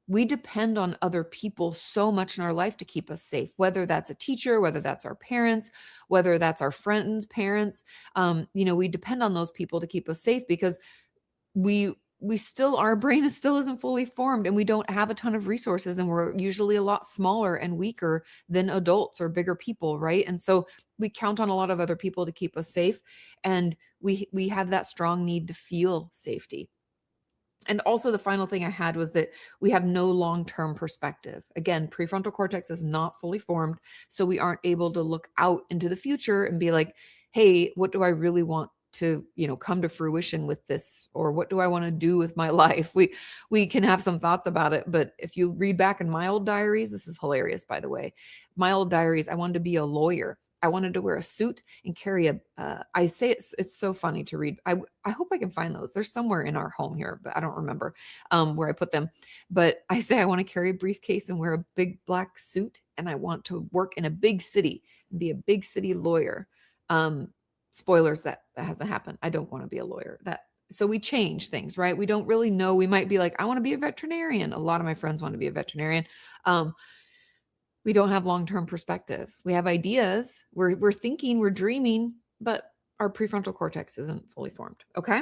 We depend on other people so much in our life to keep us safe, whether that's a teacher, whether that's our parents, whether that's our friends' parents. We depend on those people to keep us safe because our brain still isn't fully formed, and we don't have a ton of resources, and we're usually a lot smaller and weaker than adults or bigger people, right? And so we count on a lot of other people to keep us safe, and we have that strong need to feel safety. And also the final thing I had was that we have no long-term perspective. Again, prefrontal cortex is not fully formed, so we aren't able to look out into the future and be like, hey, what do I really want to come to fruition with this, or what do I want to do with my life? We can have some thoughts about it, but if you read back in my old diaries, this is hilarious, by the way, my old diaries, I wanted to be a lawyer. I wanted to wear a suit and carry I say it's so funny to read. I hope I can find those. They're somewhere in our home here, but I don't remember where I put them. But I say I want to carry a briefcase and wear a big black suit, and I want to work in a big city and be a big city lawyer. Spoilers, that hasn't happened. I don't want to be a lawyer. So we change things, right? We don't really know. We might be like, I want to be a veterinarian. A lot of my friends want to be a veterinarian. We don't have long-term perspective. We have ideas. We're thinking, we're dreaming, but our prefrontal cortex isn't fully formed. Okay.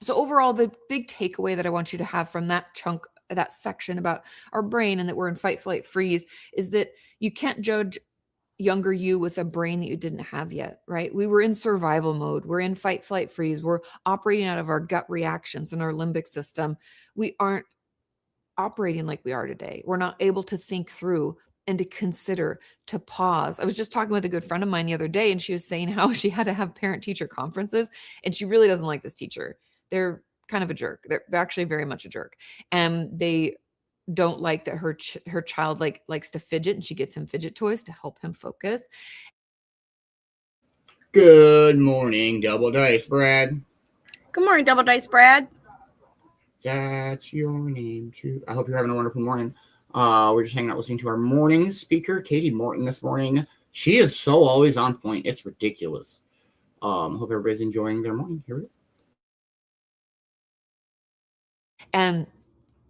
So overall, the big takeaway that I want you to have from that chunk, that section about our brain and that we're in fight, flight, freeze, is that you can't judge younger you with a brain that you didn't have yet, right? We were in survival mode. We're in fight, flight, freeze. We're operating out of our gut reactions and our limbic system. We aren't operating like we are today. We're not able to think through and to consider, to pause. I was just talking with a good friend of mine the other day, and she was saying how she had to have parent-teacher conferences, and she really doesn't like this teacher. They're kind of a jerk. They're actually very much a jerk. And they don't like that her child likes to fidget, and she gets him fidget toys to help him focus. Good morning, Double Dice Brad. Good morning, Double Dice Brad. That's your name too. I hope you're having a wonderful morning. We're just hanging out listening to our morning speaker, Katie Morton, this morning. She is so always on point. It's ridiculous. Hope everybody's enjoying their morning. Here we go. And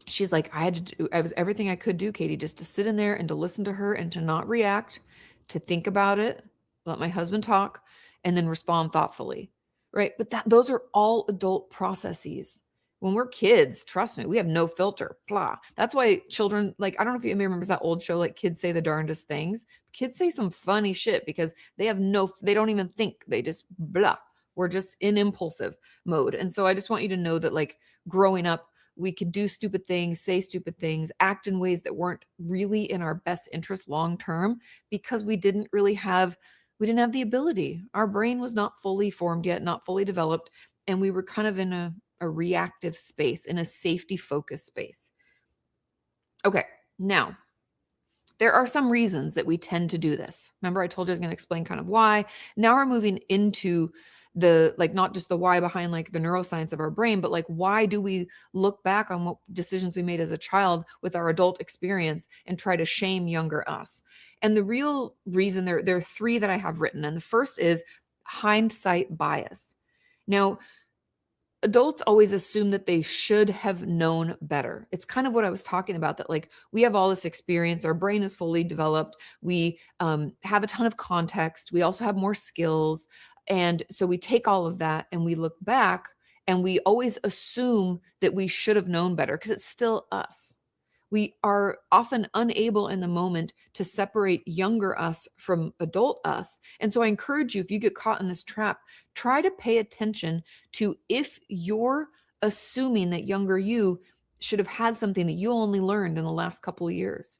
she's like, I was everything I could do, Katie, just to sit in there and to listen to her and to not react, to think about it, let my husband talk, and then respond thoughtfully. Right. But those are all adult processes. When we're kids, trust me, we have no filter. Blah. That's why children, like, I don't know if you remembers that old show, like Kids Say the Darndest Things. Kids say some funny shit because they don't even think. They just blah. We're just in impulsive mode. And so I just want you to know that, like, growing up, we could do stupid things, say stupid things, act in ways that weren't really in our best interest long term because we didn't have the ability. Our brain was not fully formed yet, not fully developed, and we were kind of in a reactive space, in a safety focused space. Okay, now there are some reasons that we tend to do this. Remember, I told you I was going to explain kind of why. Now we're moving into the, like, not just the why behind like the neuroscience of our brain, but like, why do we look back on what decisions we made as a child with our adult experience and try to shame younger us? And the real reason, there are three that I have written. And the first is hindsight bias. Now, adults always assume that they should have known better. It's kind of what I was talking about, that like we have all this experience, our brain is fully developed, we have a ton of context, we also have more skills. And so we take all of that and we look back and we always assume that we should have known better because it's still us. We are often unable in the moment to separate younger us from adult us. And so I encourage you, if you get caught in this trap, try to pay attention to if you're assuming that younger you should have had something that you only learned in the last couple of years.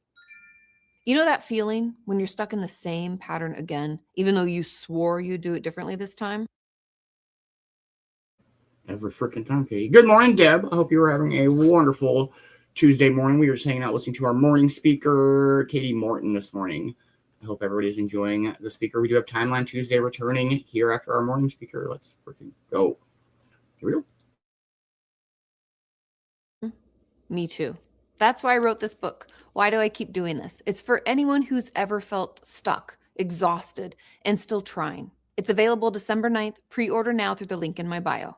You know that feeling when you're stuck in the same pattern again, even though you swore you'd do it differently this time? Every freaking time, Katie. Good morning, Deb. I hope you were having a wonderful Tuesday morning. We were just hanging out listening to our morning speaker, Katie Morton, this morning. I hope everybody's enjoying the speaker. We do have Timeline Tuesday returning here after our morning speaker. Let's freaking go. Here we go. Me too. That's why I wrote this book. Why do I keep doing this? It's for anyone who's ever felt stuck, exhausted, and still trying. It's available December 9th. Pre-order now through the link in my bio.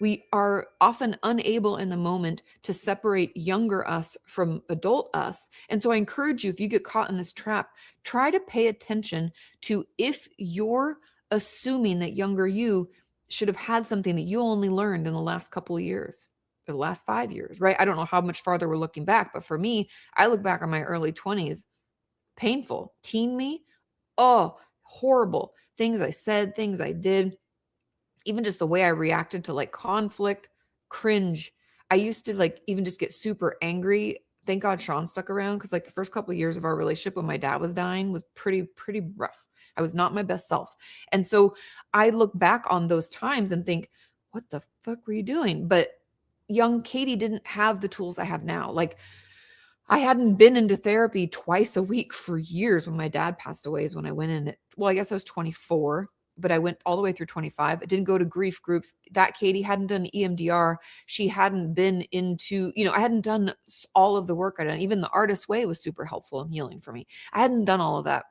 We are often unable in the moment to separate younger us from adult us. And so I encourage you, if you get caught in this trap, try to pay attention to if you're assuming that younger you should have had something that you only learned in the last couple of years, or the last 5 years, right? I don't know how much farther we're looking back, but for me, I look back on my early 20s, painful. Teen me, oh, horrible. Things I said, things I did. Even just the way I reacted to like conflict, cringe. I used to like even just get super angry. Thank God Sean stuck around, because like the first couple of years of our relationship when my dad was dying was pretty rough. I was not my best self. And so I look back on those times and think, what the fuck were you doing? But young Katie didn't have the tools I have now. Like, I hadn't been into therapy twice a week for years. When my dad passed away is when I went in it. Well, I guess I was 24. But I went all the way through 25. I didn't go to grief groups. That Katie hadn't done EMDR. She hadn't been into, I hadn't done all of the work I'd done. Even the artist way was super helpful in healing for me. I hadn't done all of that.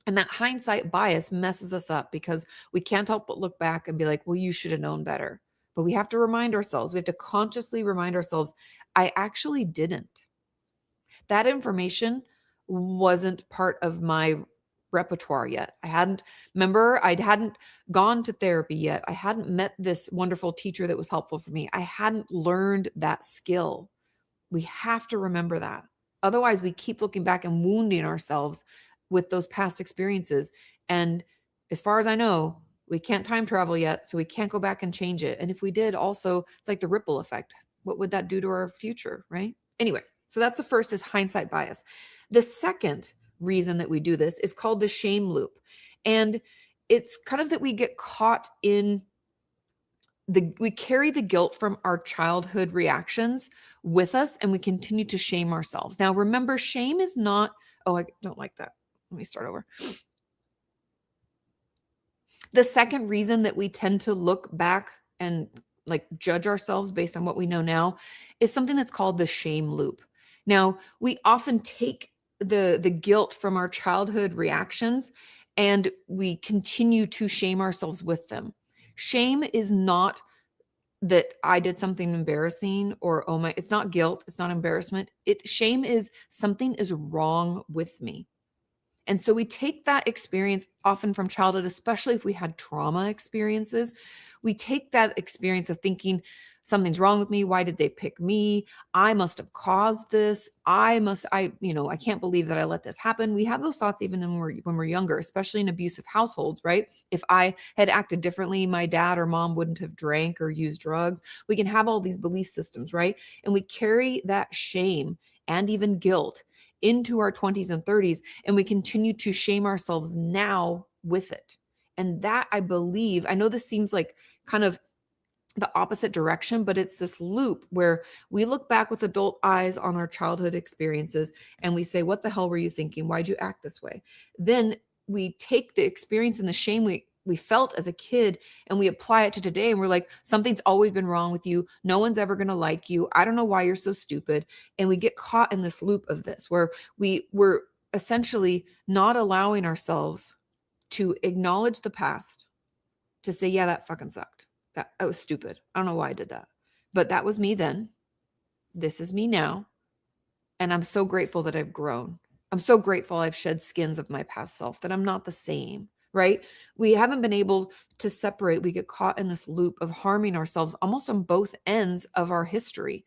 And that hindsight bias messes us up because we can't help but look back and be like, well, you should have known better. But we have to remind ourselves, we have to consciously remind ourselves, I actually didn't. That information wasn't part of my repertoire yet. I hadn't gone to therapy yet. I hadn't met this wonderful teacher that was helpful for me. I hadn't learned that skill. We have to remember that. Otherwise, we keep looking back and wounding ourselves with those past experiences. And as far as I know, we can't time travel yet, so we can't go back and change it. And if we did, also, it's like the ripple effect. What would that do to our future, right? Anyway, so that's the first, is hindsight bias. The second reason that we do this is called the shame loop. And it's kind of that we get caught in we carry the guilt from our childhood reactions with us, and we continue to shame ourselves. Now, remember, shame is not, oh, I don't like that. Let me start over. The second reason that we tend to look back and like judge ourselves based on what we know now is something that's called the shame loop. Now, we often take the guilt from our childhood reactions and we continue to shame ourselves with them. Shame is not that I did something embarrassing or, oh my, it's not guilt. It's not embarrassment. Shame is something is wrong with me. And so we take that experience often from childhood, especially if we had trauma experiences. We take that experience of thinking Something's wrong with me. Why did they pick me? I must have caused this. I can't believe that I let this happen. We have those thoughts even when we're younger, especially in abusive households, right? If I had acted differently, my dad or mom wouldn't have drank or used drugs. We can have all these belief systems, right? And we carry that shame and even guilt into our 20s and 30s, and we continue to shame ourselves now with it. And that, I believe, I know this seems like kind of the opposite direction, but it's this loop where we look back with adult eyes on our childhood experiences and we say, what the hell were you thinking? Why'd you act this way? Then we take the experience and the shame we felt as a kid and we apply it to today. And we're like, something's always been wrong with you. No one's ever going to like you. I don't know why you're so stupid. And we get caught in this loop of this, where we're essentially not allowing ourselves to acknowledge the past, to say, yeah, that fucking sucked. That was stupid. I don't know why I did that, but that was me then. This is me now. And I'm so grateful that I've grown. I'm so grateful I've shed skins of my past self, that I'm not the same, right? We haven't been able to separate. We get caught in this loop of harming ourselves almost on both ends of our history,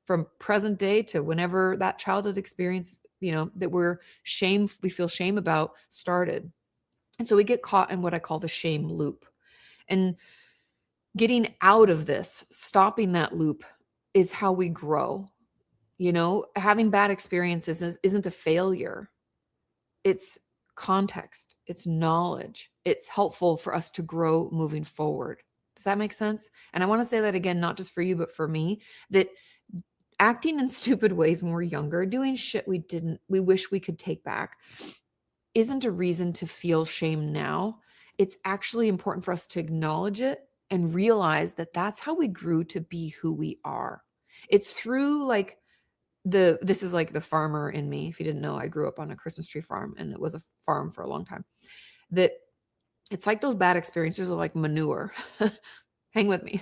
from present day to whenever that childhood experience, that we feel shame about started. And so we get caught in what I call the shame loop. And getting out of this, stopping that loop, is how we grow. Having bad experiences isn't a failure. It's context. It's knowledge. It's helpful for us to grow moving forward. Does that make sense? And I want to say that again, not just for you, but for me, that acting in stupid ways when we're younger, doing shit we wish we could take back, isn't a reason to feel shame now. It's actually important for us to acknowledge it and realize that that's how we grew to be who we are. It's through this is like the farmer in me. If you didn't know, I grew up on a Christmas tree farm, and it was a farm for a long time. That it's like those bad experiences are like manure. Hang with me.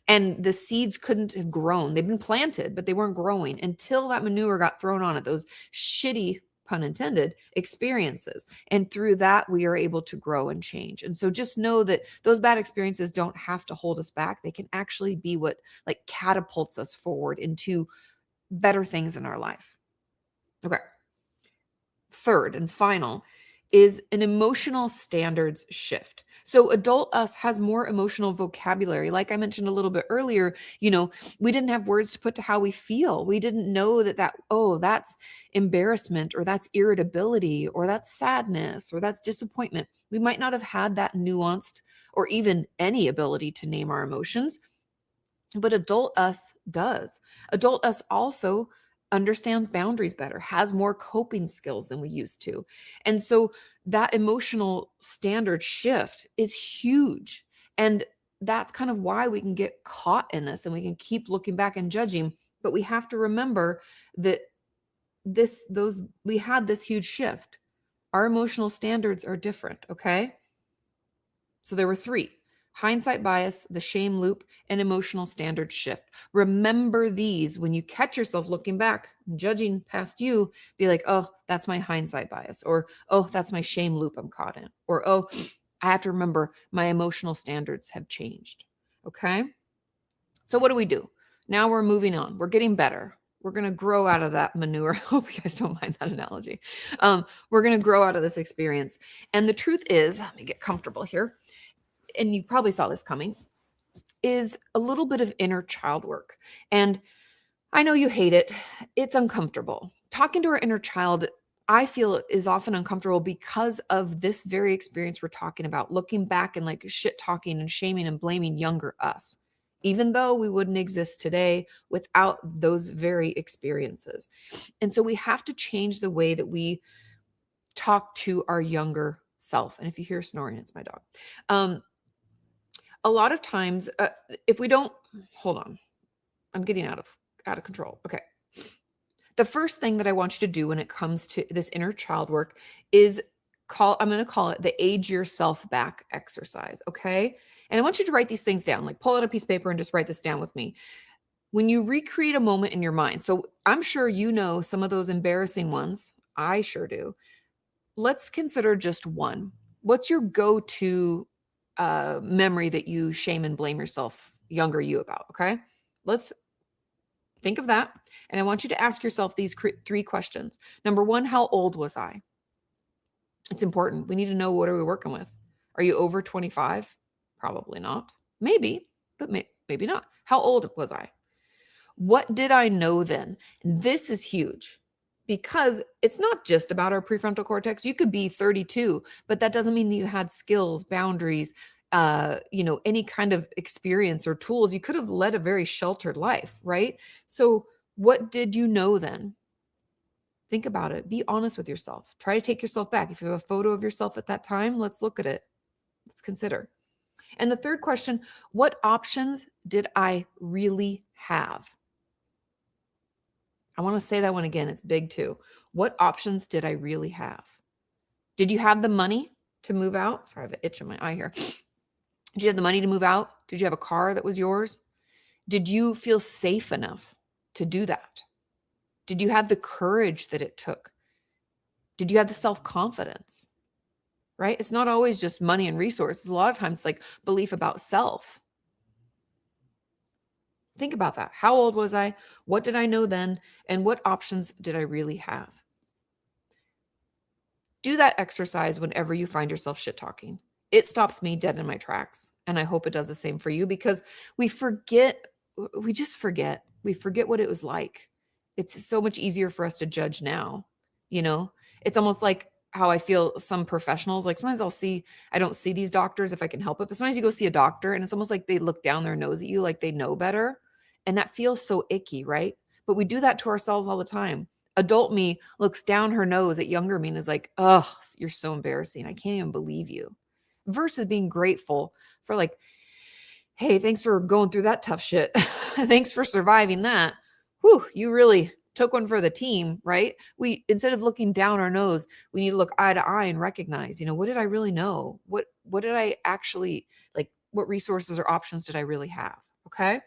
And the seeds couldn't have grown. They've been planted, but they weren't growing until that manure got thrown on it. Those shitty, pun intended, experiences. And through that, we are able to grow and change. And so just know that those bad experiences don't have to hold us back. They can actually be what catapults us forward into better things in our life. Okay. Third and final is an emotional standards shift. So adult us has more emotional vocabulary. Like I mentioned a little bit earlier, we didn't have words to put to how we feel. We didn't know that's embarrassment, or that's irritability, or that's sadness, or that's disappointment. We might not have had that nuanced or even any ability to name our emotions, but adult us does. Adult us also understands boundaries better, has more coping skills than we used to. And so that emotional standard shift is huge. And that's kind of why we can get caught in this and we can keep looking back and judging. But we have to remember that we had this huge shift. Our emotional standards are different, okay? So there were 3: hindsight bias, the shame loop, and emotional standard shift. Remember these when you catch yourself looking back and judging past you. Be like, oh, that's my hindsight bias, or oh, that's my shame loop I'm caught in, or oh, I have to remember my emotional standards have changed. Okay. So what do? Now we're moving on. We're getting better. We're going to grow out of that manure. I hope you guys don't mind that analogy. We're going to grow out of this experience. And the truth is, let me get comfortable here, and you probably saw this coming, is a little bit of inner child work. And I know you hate it. It's uncomfortable. Talking to our inner child, I feel, is often uncomfortable because of this very experience we're talking about, looking back and shit talking and shaming and blaming younger us, even though we wouldn't exist today without those very experiences. And so we have to change the way that we talk to our younger self. And if you hear snoring, it's my dog. A lot of times, if we don't, hold on, I'm getting out of control. Okay. The first thing that I want you to do when it comes to this inner child work is I'm going to call it the age yourself back exercise. Okay. And I want you to write these things down, pull out a piece of paper and just write this down with me. When you recreate a moment in your mind, so I'm sure you know some of those embarrassing ones. I sure do. Let's consider just one. What's your go-to memory that you shame and blame yourself, younger you, about? Okay. Let's think of that. And I want you to ask yourself these 3 questions. Number 1, how old was I? It's important. We need to know, what are we working with? Are you over 25? Probably not. Maybe, but maybe not. How old was I? What did I know then? And this is huge because it's not just about our prefrontal cortex. You could be 32, but that doesn't mean that you had skills, boundaries, any kind of experience or tools. You could have led a very sheltered life, right? So what did you know then? Think about it. Be honest with yourself. Try to take yourself back. If you have a photo of yourself at that time, let's look at it. Let's consider. And the third question, what options did I really have? I want to say that one again. It's big too. What options did I really have? Did you have the money to move out? Sorry, I have an itch in my eye here. Did you have the money to move out? Did you have a car that was yours? Did you feel safe enough to do that? Did you have the courage that it took? Did you have the self-confidence? Right? It's not always just money and resources. A lot of times it's like belief about self. Think about that. How old was I? What did I know then? And what options did I really have? Do that exercise whenever you find yourself shit talking. It stops me dead in my tracks. And I hope it does the same for you, because we just forget. We forget what it was like. It's so much easier for us to judge now. It's almost like how I feel some professionals, like sometimes I don't see these doctors if I can help it, but sometimes you go see a doctor and it's almost like they look down their nose at you like they know better. And that feels so icky, right? But we do that to ourselves all the time. Adult me looks down her nose at younger me and is like, oh, you're so embarrassing. I can't even believe you. Versus being grateful for like, hey, thanks for going through that tough shit. Thanks for surviving that. Whew, you really took one for the team, right? Instead of looking down our nose, we need to look eye to eye and recognize, what did I really know? What did I actually, like, what resources or options did I really have? Okay.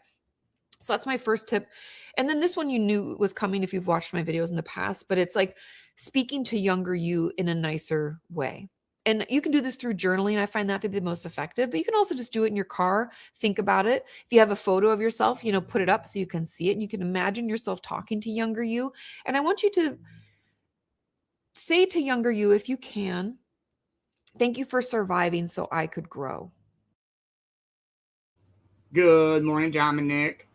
So that's my first tip. And then this one you knew was coming if you've watched my videos in the past, but it's like speaking to younger you in a nicer way. And you can do this through journaling. I find that to be the most effective, but you can also just do it in your car. Think about it. If you have a photo of yourself, put it up so you can see it and you can imagine yourself talking to younger you. And I want you to say to younger you, if you can, thank you for surviving so I could grow. Good morning, Dominic.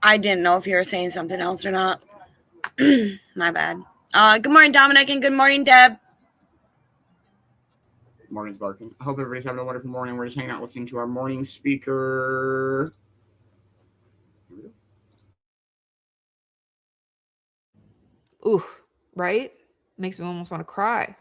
I didn't know if you were saying something else or not. My bad. Good morning, Dominic, and good morning, Deb. Morning's barking. I hope everybody's having a wonderful morning. We're just hanging out listening to our morning speaker. Ooh, right? Makes me almost want to cry.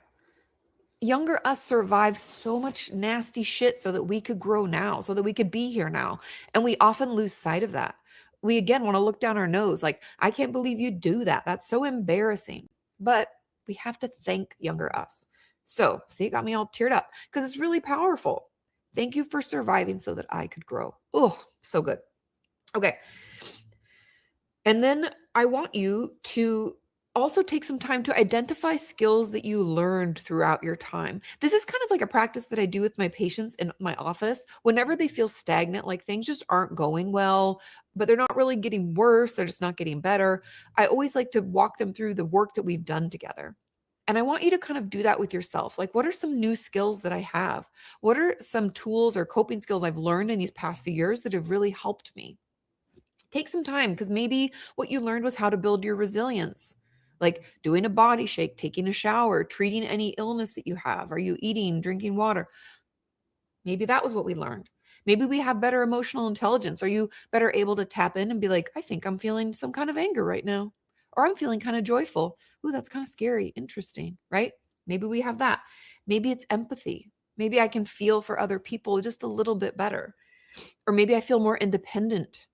Younger us survived so much nasty shit so that we could grow now, so that we could be here now. And we often lose sight of that. We again want to look down our nose like, I can't believe you do that. That's so embarrassing. But we have to thank younger us. So, see, it got me all teared up because it's really powerful. Thank you for surviving so that I could grow. Oh, so good. Okay. And then I want you to also take some time to identify skills that you learned throughout your time. This is kind of like a practice that I do with my patients in my office. Whenever they feel stagnant, like things just aren't going well, but they're not really getting worse, they're just not getting better, I always like to walk them through the work that we've done together. And I want you to kind of do that with yourself. Like, what are some new skills that I have? What are some tools or coping skills I've learned in these past few years that have really helped me? Take some time, because maybe what you learned was how to build your resilience. Like doing a body shake, taking a shower, treating any illness that you have. Are you eating, drinking water? Maybe that was what we learned. Maybe we have better emotional intelligence. Are you better able to tap in and be like, I think I'm feeling some kind of anger right now, or I'm feeling kind of joyful. Ooh, that's kind of scary. Interesting, right? Maybe we have that. Maybe it's empathy. Maybe I can feel for other people just a little bit better. Or maybe I feel more independent.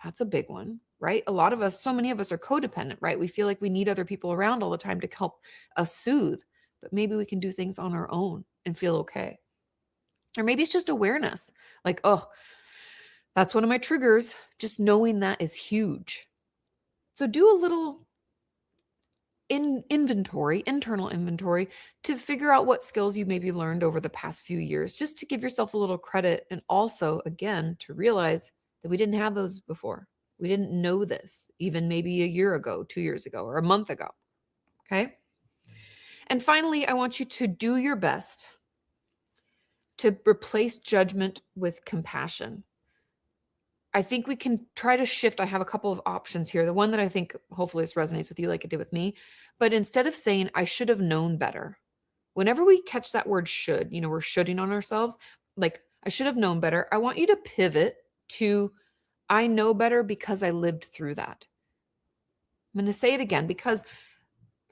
That's a big one, right? A lot of us, so many of us are codependent, right? We feel like we need other people around all the time to help us soothe, but maybe we can do things on our own and feel okay. Or maybe it's just awareness. Like, oh, that's one of my triggers. Just knowing that is huge. So do a little internal inventory, to figure out what skills you maybe learned over the past few years, just to give yourself a little credit. And also, again, to realize that we didn't have those before. We didn't know this even maybe a year ago, 2 years ago, or a month ago. Okay. And finally, I want you to do your best to replace judgment with compassion. I think we can try to shift. I have a couple of options here. The one that I think hopefully this resonates with you like it did with me. But instead of saying, I should have known better, whenever we catch that word should, we're shoulding on ourselves, like I should have known better, I want you to pivot to I know better because I lived through that. I'm going to say it again, because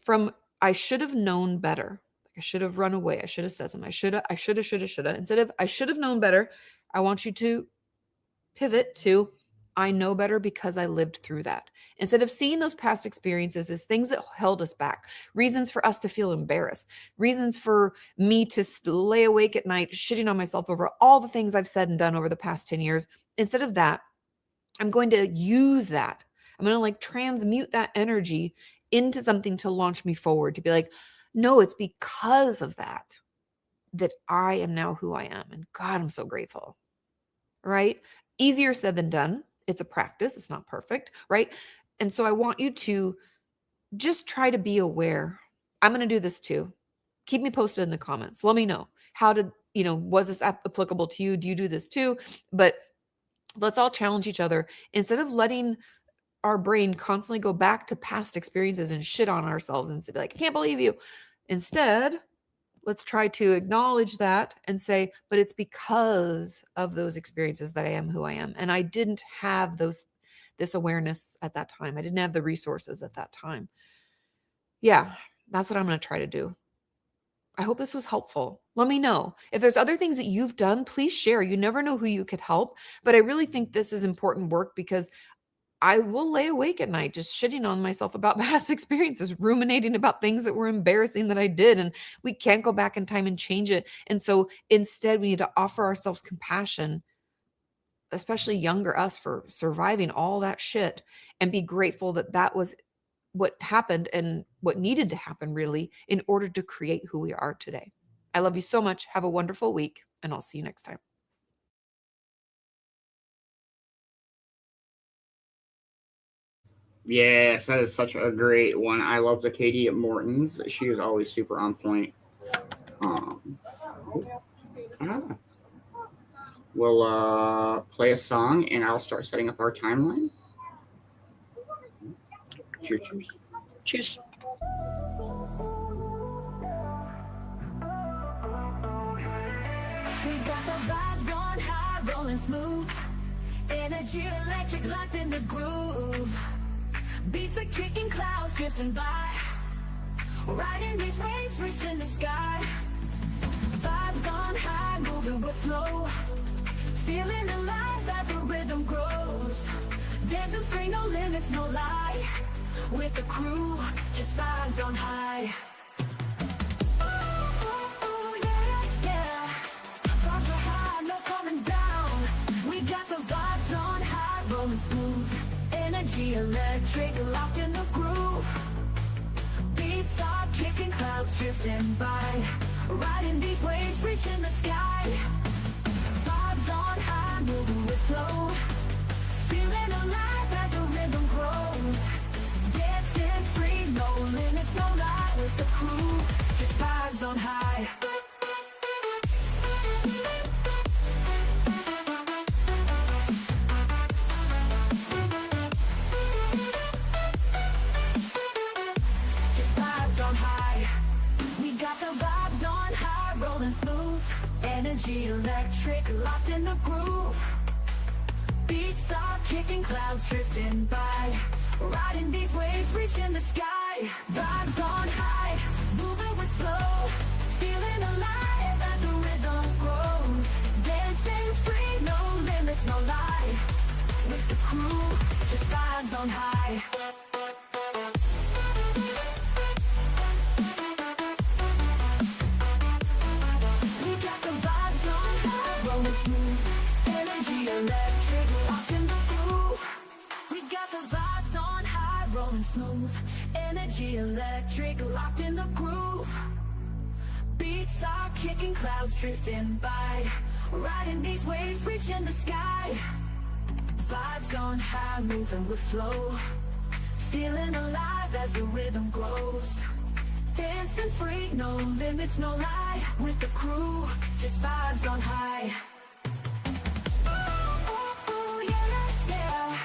from I should have known better, I should have run away, I should have said something, I should have. Instead of I should have known better, I want you to pivot to I know better because I lived through that. Instead of seeing those past experiences as things that held us back, reasons for us to feel embarrassed, reasons for me to lay awake at night shitting on myself over all the things I've said and done over the past 10 years. Instead of that, I'm going to use that. I'm going to transmute that energy into something to launch me forward, to be like, no, it's because of that I am now who I am. And God, I'm so grateful. Right? Easier said than done. It's a practice. It's not perfect. Right? And so I want you to just try to be aware. I'm going to do this too. Keep me posted in the comments. Let me know. How did, was this applicable to you? Do you do this too? But let's all challenge each other. Instead of letting our brain constantly go back to past experiences and shit on ourselves and be like, I can't believe you. Instead, let's try to acknowledge that and say, but it's because of those experiences that I am who I am. And I didn't have this awareness at that time. I didn't have the resources at that time. Yeah, that's what I'm going to try to do. I hope this was helpful. Let me know. If there's other things that you've done, please share. You never know who you could help. But I really think this is important work, because I will lay awake at night just shitting on myself about past experiences, ruminating about things that were embarrassing that I did. And we can't go back in time and change it. And so instead, we need to offer ourselves compassion, especially younger us, for surviving all that shit, and be grateful that that was what happened and what needed to happen, really, in order to create who we are today. I love you so much. Have a wonderful week, and I'll see you next time. Yes, that is such a great one. I love the Katie Morton's. She is always super on point. We'll play a song, and I'll start setting up our timeline. Cheers. Cheers. We got the vibes on high, rolling smooth. Energy electric, locked in the groove. Beats are kicking, clouds drifting by. Riding these waves, reaching the sky. Vibes on high, moving with flow. Feeling alive as the rhythm grows. Dancing free, no limits, no lie. With the crew, just vibes on high. Oh, yeah. Vibes are high, no coming down. We got the vibes on high, rolling smooth. Energy electric, locked in the groove. Beats are kicking, clouds drifting by. Riding these waves, reaching the sky. Vibes on high, moving with flow. Feeling alive as the rhythm grows. Dancing free, no limits, no lie. With the crew, just vibes on high. Energy electric, locked in the groove. Beats are kicking, clouds drifting by. Riding these waves, reaching the sky. Vibes on high, moving with flow. Feeling alive as the rhythm grows. Dancing free, no limits, no lie. With the crew, just vibes on high. Smooth energy Energy electric, locked in the groove. Beats are kicking, clouds drifting by. Riding these waves, reaching the sky. Vibes on high, moving with flow. Feeling alive as the rhythm grows. Dancing free, no limits, no lie. With the crew, just vibes on high. Oh, yeah, yeah.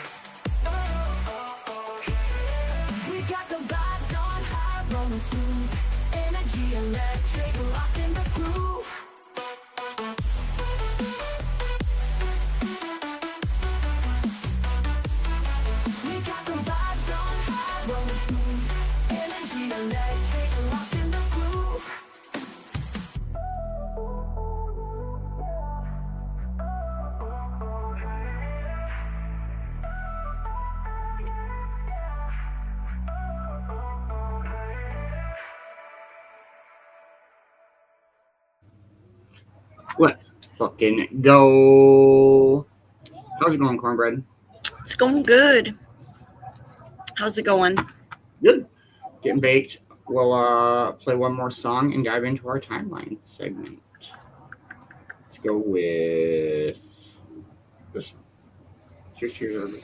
We got the vibes on high, rolling smooth. Energy electric, locked in the groove. We got the vibes on high, rolling smooth. Energy electric, locked in the groove. Let's fucking go. How's it going, Cornbread? It's going good. How's it going? Good. Getting baked. We'll play one more song and dive into our timeline segment. Let's go with this one. Cheers, cheers, everybody.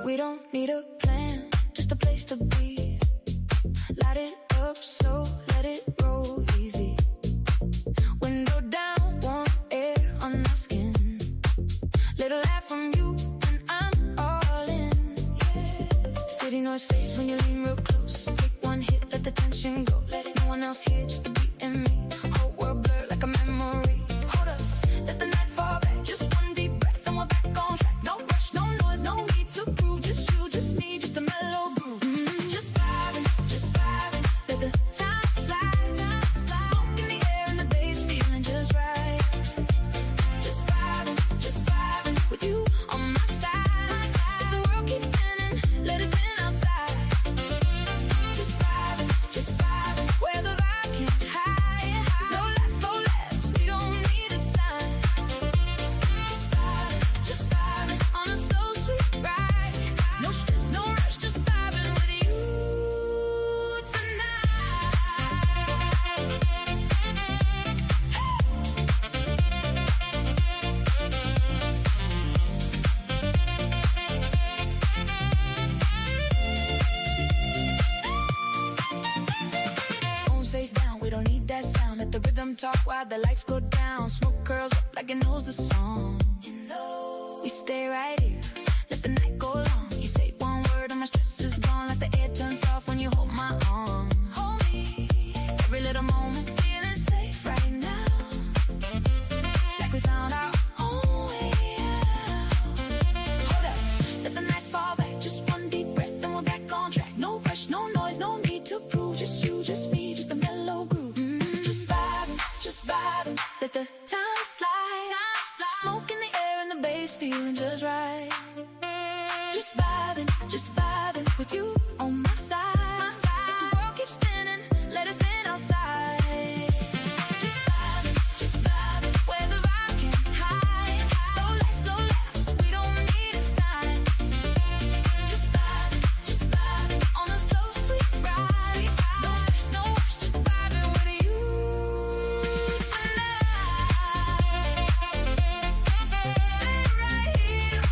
We don't need a plan, just a place to be. Light it up slow, let it roll easy. Window down, warm air on our skin. Little laugh from you and I'm all in. Yeah. City noise fades when you lean real close. Take one hit, let the tension go. Let it, no one else here, just the beat and me. Whole world blur like a memory. Hold up, let the night fall back. Just one deep breath and we're back on track. No rush, no noise, no need to prove. Just you, just me, just a mellow groove. Just vibing, let the time slide. Smoke in the air and the bass feeling just right. Just vibing with you on my side. The world keeps spinning, let it spin outside. Just vibing where the vibe can't hide. No less, we don't need a sign. Just vibing on a slow, sweet ride. No stress, no rush, just vibing with you tonight. Phones face down, we don't need that sound. Let the rhythm talk while the lights go down. Smoke curls up like it knows the song. We stay right here, let the night go long. You say one word and my stress is gone. Like the air turns off when you hold my arm. Hold me, every little moment feeling safe right now. Like we found our own way out. Hold up, let the night fall back. Just one deep breath and we're back on track. No rush, no noise, no need to prove. Just you, just me, just a mellow groove. Just vibing, let the time slide. Smoke in the air and the bass feeling just right. Just vibing with you on my side. The world keeps spinning, let it spin outside. Just vibing where the vibe can't hide. No laughs, we don't need a sign. Just vibing on a slow, sweet ride. No stress, no rush, just vibing with you tonight. Stay right here.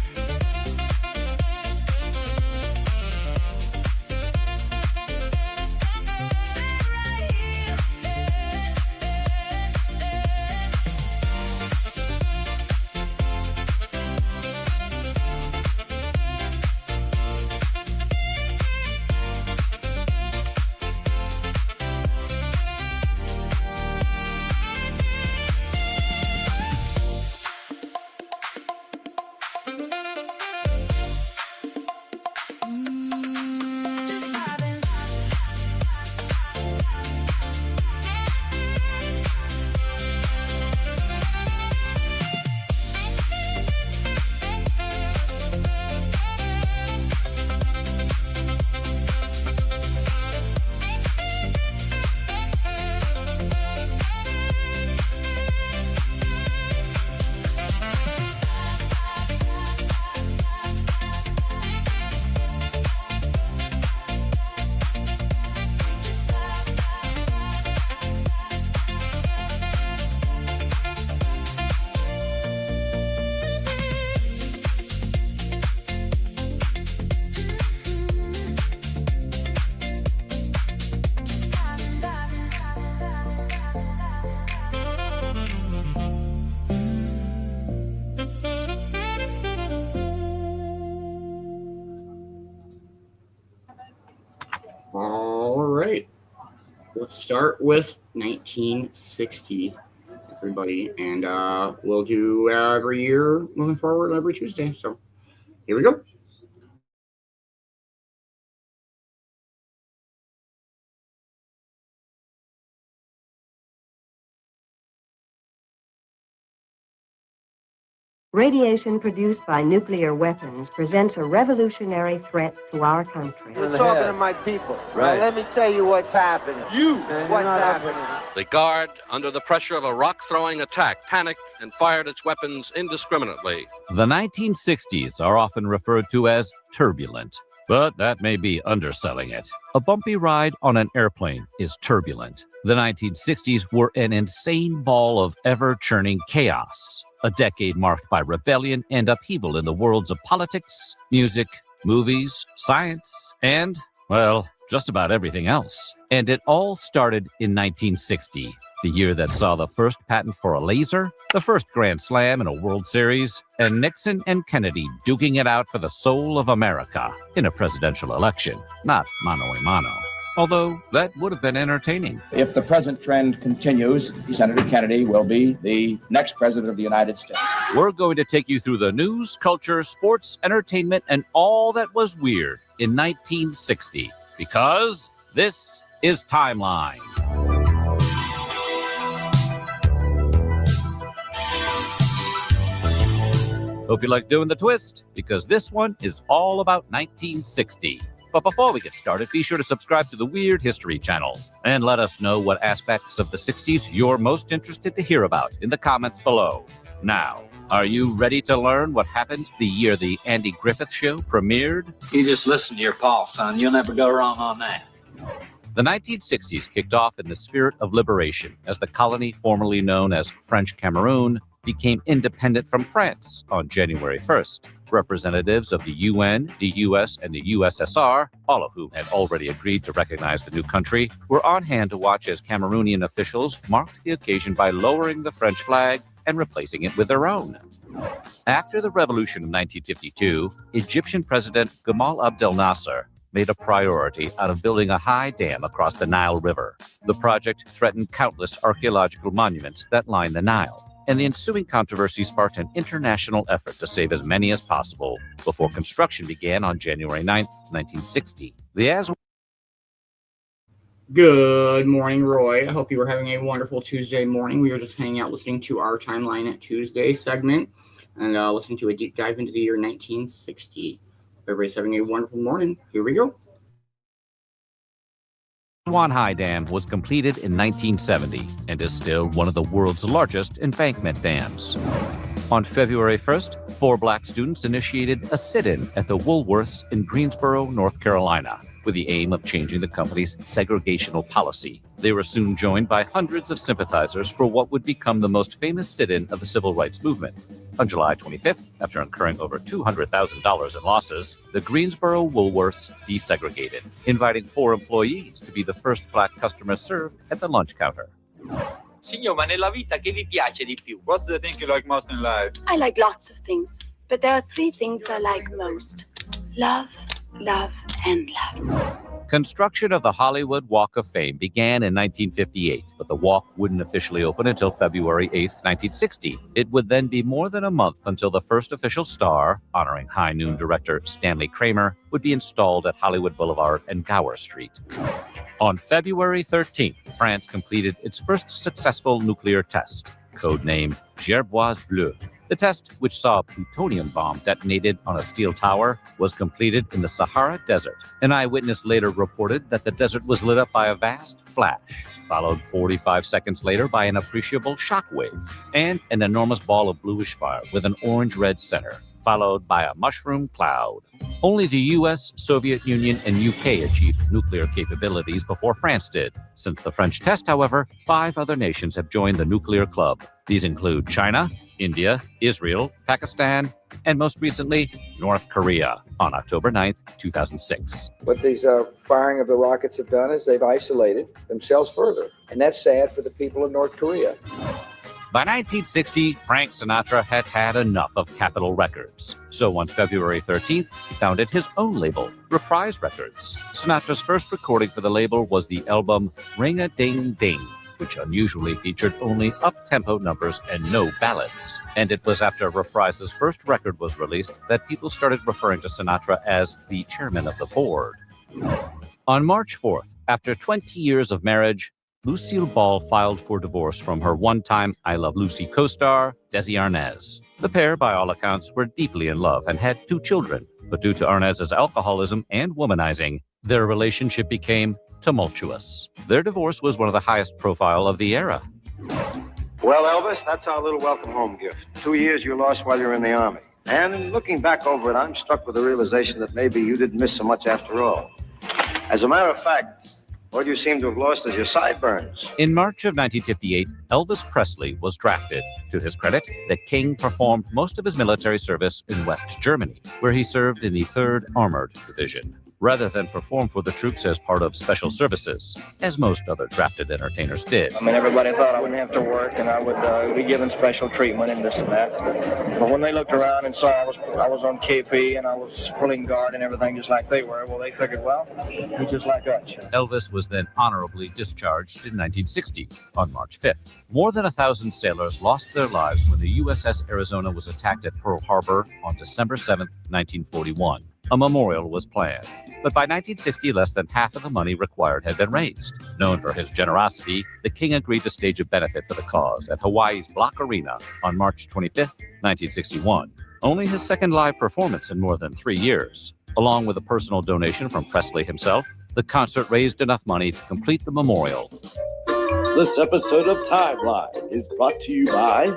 let's start with 1960, everybody. And we'll do every year moving forward every Tuesday. So here we go. Radiation produced by nuclear weapons presents a revolutionary threat to our country. You're talking to my people. Right. Now, let me tell you what's happening. What's happening? The Guard, under the pressure of a rock-throwing attack, panicked and fired its weapons indiscriminately. The 1960s are often referred to as turbulent, but that may be underselling it. A bumpy ride on an airplane is turbulent. The 1960s were an insane ball of ever-churning chaos. A decade marked by rebellion and upheaval in the worlds of politics, music, movies, science, and, well, just about everything else. And it all started in 1960, the year that saw the first patent for a laser, the first Grand Slam in a World Series, and Nixon and Kennedy duking it out for the soul of America in a presidential election, not mano a mano. Although that would have been entertaining. If the present trend continues, Senator Kennedy will be the next president of the United States. We're going to take you through the news, culture, sports, entertainment, and all that was weird in 1960, because this is Timeline. Hope you like doing the twist, because this one is all about 1960. But before we get started, be sure to subscribe to the Weird History channel and let us know what aspects of the 60s you're most interested to hear about in the comments below. Now, are you ready to learn what happened the year the Andy Griffith Show premiered? You just listen to your Paul, son. You'll never go wrong on that. The 1960s kicked off in the spirit of liberation as the colony formerly known as French Cameroon became independent from France on January 1st. Representatives of the UN, the US, and the USSR, all of whom had already agreed to recognize the new country, were on hand to watch as Cameroonian officials marked the occasion by lowering the French flag and replacing it with their own. After the revolution of 1952, Egyptian President Gamal Abdel Nasser made a priority out of building a high dam across the Nile River. The project threatened countless archaeological monuments that line the Nile, and the ensuing controversy sparked an international effort to save as many as possible before construction began on January 9th, 1960. Good morning, Roy. I hope you were having a wonderful Tuesday morning. We were just hanging out listening to our Timeline at Tuesday segment and listening to a deep dive into the year 1960. Everybody's having a wonderful morning. Here we go. Aswan High Dam was completed in 1970 and is still one of the world's largest embankment dams. On February 1st, 4 black students initiated a sit-in at the Woolworths in Greensboro, North Carolina, with the aim of changing the company's segregational policy. They were soon joined by hundreds of sympathizers for what would become the most famous sit-in of the civil rights movement. On July 25th, after incurring over $200,000 in losses, the Greensboro Woolworths desegregated, inviting 4 employees to be the first black customers served at the lunch counter. Signor, ma nella vita che vi piace di più? What's the thing you like most in life? I like lots of things, but there are 3 things I like most. Love, love, and love. Construction of the Hollywood Walk of Fame began in 1958, but the walk wouldn't officially open until February 8th, 1960. It would then be more than a month until the first official star, honoring High Noon director Stanley Kramer, would be installed at Hollywood Boulevard and Gower Street. On February 13th, France completed its first successful nuclear test, codenamed Gerboise Bleue. The test, which saw a plutonium bomb detonated on a steel tower, was completed in the Sahara Desert. An eyewitness later reported that the desert was lit up by a vast flash, followed 45 seconds later by an appreciable shockwave, and an enormous ball of bluish fire with an orange-red center, followed by a mushroom cloud. Only the US, Soviet Union, and UK achieved nuclear capabilities before France did. Since the French test, however, 5 other nations have joined the nuclear club. These include China, India, Israel, Pakistan, and most recently, North Korea on October 9th, 2006. What these firing of the rockets have done is they've isolated themselves further. And that's sad for the people of North Korea. By 1960, Frank Sinatra had had enough of Capitol Records. So on February 13th, he founded his own label, Reprise Records. Sinatra's first recording for the label was the album Ring-a-Ding-Ding, which unusually featured only up-tempo numbers and no ballads. And it was after Reprise's first record was released that people started referring to Sinatra as the chairman of the board. On March 4th, after 20 years of marriage, Lucille Ball filed for divorce from her one-time I Love Lucy co-star, Desi Arnaz. The pair, by all accounts, were deeply in love and had 2 children, but due to Arnaz's alcoholism and womanizing, their relationship became tumultuous. Their divorce was one of the highest profile of the era. Well, Elvis, that's our little welcome home gift. 2 years you lost while you were in the Army. And looking back over it, I'm struck with the realization that maybe you didn't miss so much after all. As a matter of fact, what you seem to have lost is your sideburns. In March of 1958, Elvis Presley was drafted. To his credit, the King performed most of his military service in West Germany, where he served in the 3rd Armored Division, rather than perform for the troops as part of special services, as most other drafted entertainers did. I mean, everybody thought I wouldn't have to work and I would be given special treatment and this and that. But when they looked around and saw I was on KP and I was pulling guard and everything just like they were, well, they figured, well, he's just like us. Elvis was then honorably discharged in 1960 on March 5th. More than 1,000 sailors lost their lives when the USS Arizona was attacked at Pearl Harbor on December 7th, 1941. A memorial was planned, but by 1960, less than half of the money required had been raised. Known for his generosity, the King agreed to stage a benefit for the cause at Hawaii's Block Arena on March 25th, 1961. Only his second live performance in more than 3 years. Along with a personal donation from Presley himself, the concert raised enough money to complete the memorial. This episode of Timeline is brought to you by...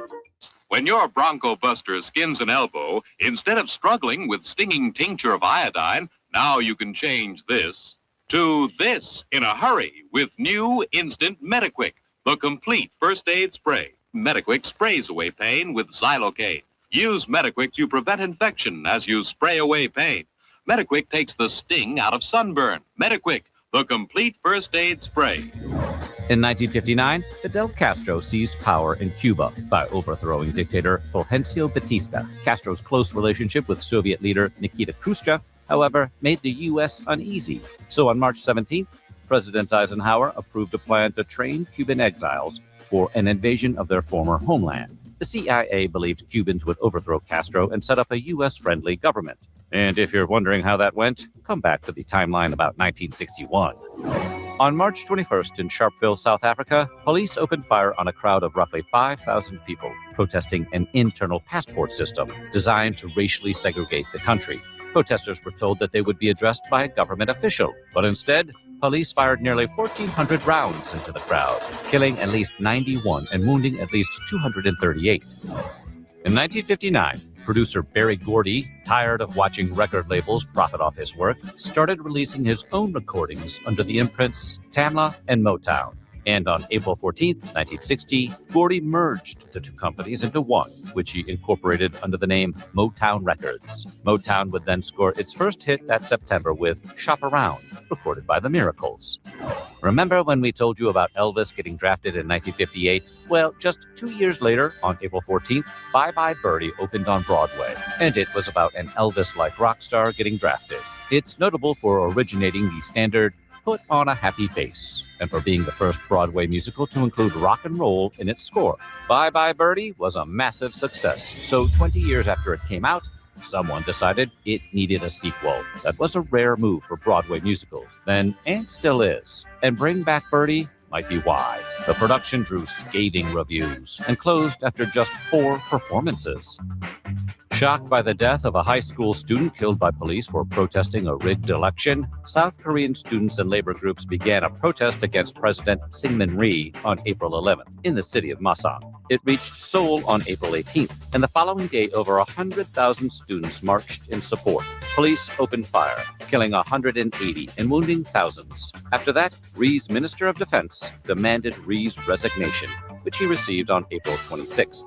When your Bronco Buster skins an elbow, instead of struggling with stinging tincture of iodine, now you can change this to this in a hurry with new Instant Mediquick, the complete first aid spray. Mediquick sprays away pain with Xylocaine. Use Mediquick to prevent infection as you spray away pain. Mediquick takes the sting out of sunburn. Mediquick, the complete first aid spray. In 1959, Fidel Castro seized power in Cuba by overthrowing dictator Fulgencio Batista. Castro's close relationship with Soviet leader Nikita Khrushchev, however, made the U.S. uneasy. So on March 17th, President Eisenhower approved a plan to train Cuban exiles for an invasion of their former homeland. The CIA believed Cubans would overthrow Castro and set up a U.S.-friendly government. And if you're wondering how that went, come back to the timeline about 1961. On March 21st in Sharpeville, South Africa, police opened fire on a crowd of roughly 5,000 people protesting an internal passport system designed to racially segregate the country. Protesters were told that they would be addressed by a government official, but instead, police fired nearly 1,400 rounds into the crowd, killing at least 91 and wounding at least 238. In 1959, producer Berry Gordy, tired of watching record labels profit off his work, started releasing his own recordings under the imprints Tamla and Motown. And on April 14th, 1960, Gordy merged the two companies into one, which he incorporated under the name Motown Records. Motown would then score its first hit that September with Shop Around, recorded by The Miracles. Remember when we told you about Elvis getting drafted in 1958? Well, just 2 years later, on April 14th, Bye Bye Birdie opened on Broadway, and it was about an Elvis-like rock star getting drafted. It's notable for originating the standard Put on a Happy Face, and for being the first Broadway musical to include rock and roll in its score. Bye Bye Birdie was a massive success, so 20 years after it came out, someone decided it needed a sequel. That was a rare move for Broadway musicals then, and still is. And Bring Back Birdie might be why. The production drew scathing reviews and closed after just 4 performances. Shocked by the death of a high school student killed by police for protesting a rigged election, South Korean students and labor groups began a protest against President Syngman Rhee on April 11th in the city of Masan. It reached Seoul on April 18th, and the following day over 100,000 students marched in support. Police opened fire, killing 180 and wounding thousands. After that, Rhee's Minister of Defense demanded Rhee's resignation, which he received on April 26th.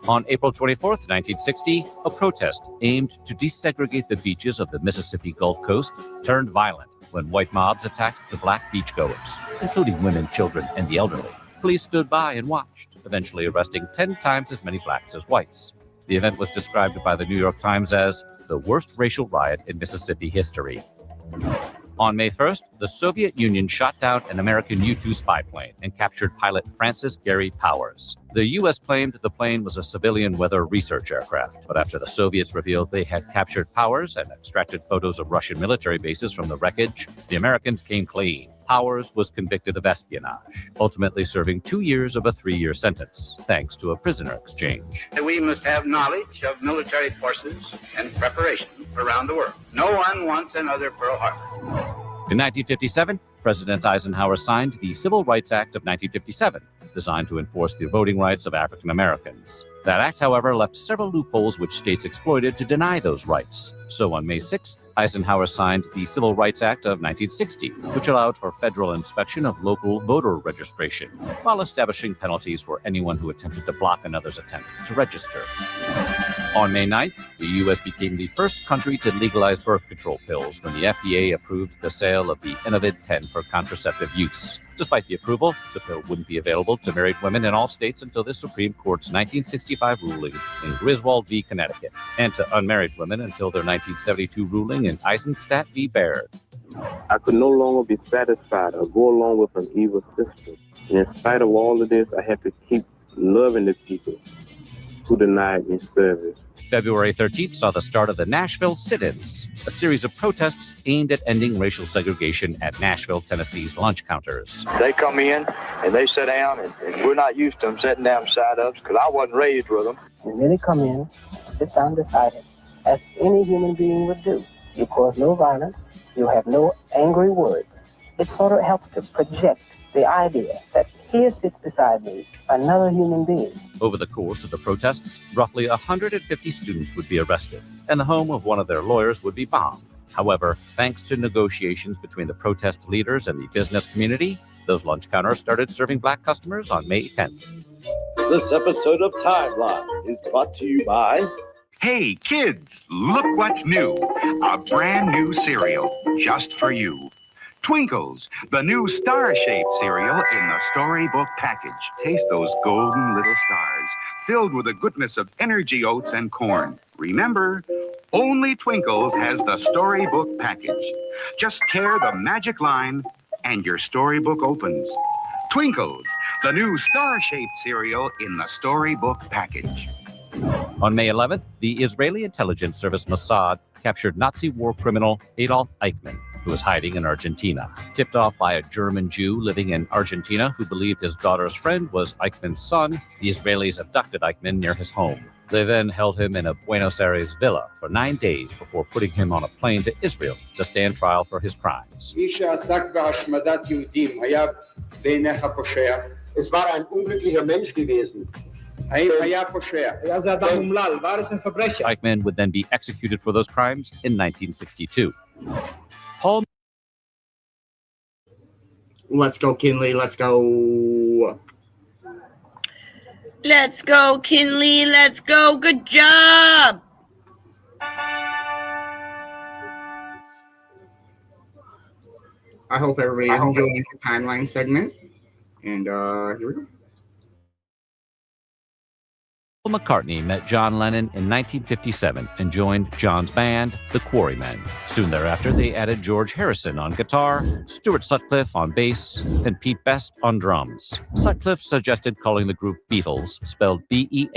On April 24th, 1960, a protest aimed to desegregate the beaches of the Mississippi Gulf Coast turned violent when white mobs attacked the black beachgoers, including women, children, and the elderly. Police stood by and watched, eventually arresting 10 times as many blacks as whites. The event was described by the New York Times as the worst racial riot in Mississippi history. On May 1st, the Soviet Union shot down an American U-2 spy plane and captured pilot Francis Gary Powers. The U.S. claimed the plane was a civilian weather research aircraft, but after the Soviets revealed they had captured Powers and extracted photos of Russian military bases from the wreckage, the Americans came clean. Powers was convicted of espionage, ultimately serving 2 years of a 3-year sentence, thanks to a prisoner exchange. We must have knowledge of military forces and preparation around the world. No one wants another Pearl Harbor. In 1957, President Eisenhower signed the Civil Rights Act of 1957, designed to enforce the voting rights of African Americans. That act, however, left several loopholes which states exploited to deny those rights. So on May 6th, Eisenhower signed the Civil Rights Act of 1960, which allowed for federal inspection of local voter registration, while establishing penalties for anyone who attempted to block another's attempt to register. On May 9th, the U.S. became the first country to legalize birth control pills when the FDA approved the sale of the Inovid 10 for contraceptive use. Despite the approval, the pill wouldn't be available to married women in all states until the Supreme Court's 1965 ruling in Griswold v. Connecticut, and to unmarried women until their 1972 ruling in Eisenstadt v. Baird. I could no longer be satisfied or go along with an evil system. And in spite of all of this, I had to keep loving the people who denied me service. February 13th saw the start of the Nashville Sit-ins, a series of protests aimed at ending racial segregation at Nashville, Tennessee's lunch counters. They come in and they sit down, and we're not used to them sitting down beside us because I wasn't raised with them. And then they come in, sit down beside us, as any human being would do. You cause no violence, you have no angry words. It sort of helps to project the idea that here sits beside me another human being. Over the course of the protests, roughly 150 students would be arrested, and the home of one of their lawyers would be bombed. However, thanks to negotiations between the protest leaders and the business community, those lunch counters started serving black customers on May 10th. This episode of Timeline is brought to you by... Hey, kids, look what's new. A brand new cereal just for you. Twinkles, the new star-shaped cereal in the storybook package. Taste those golden little stars, filled with the goodness of energy oats and corn. Remember, only Twinkles has the storybook package. Just tear the magic line, and your storybook opens. Twinkles, the new star-shaped cereal in the storybook package. On May 11th, the Israeli intelligence service Mossad captured Nazi war criminal Adolf Eichmann, who was hiding in Argentina. Tipped off by a German Jew living in Argentina who believed his daughter's friend was Eichmann's son, the Israelis abducted Eichmann near his home. They then held him in a Buenos Aires villa for 9 days before putting him on a plane to Israel to stand trial for his crimes. Es war ein unglücklicher Mensch gewesen. Eichmann would then be executed for those crimes in 1962. Paul. Let's go, Kinley. Let's go. Let's go, Kinley. Let's go. Good job. I hope everybody is enjoying the timeline segment. And here we go. Paul McCartney met John Lennon in 1957 and joined John's band, the Quarrymen. Soon thereafter, they added George Harrison on guitar, Stuart Sutcliffe on bass, and Pete Best on drums. Sutcliffe suggested calling the group Beatles, spelled B-E-A-T-A-L-S,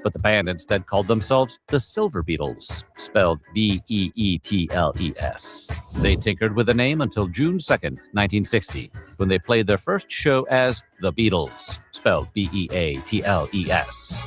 but the band instead called themselves the Silver Beatles, spelled B-E-E-T-L-E-S. They tinkered with the name until June 2nd, 1960, when they played their first show as The Beatles, spelled B-E-A-T-L-E-S.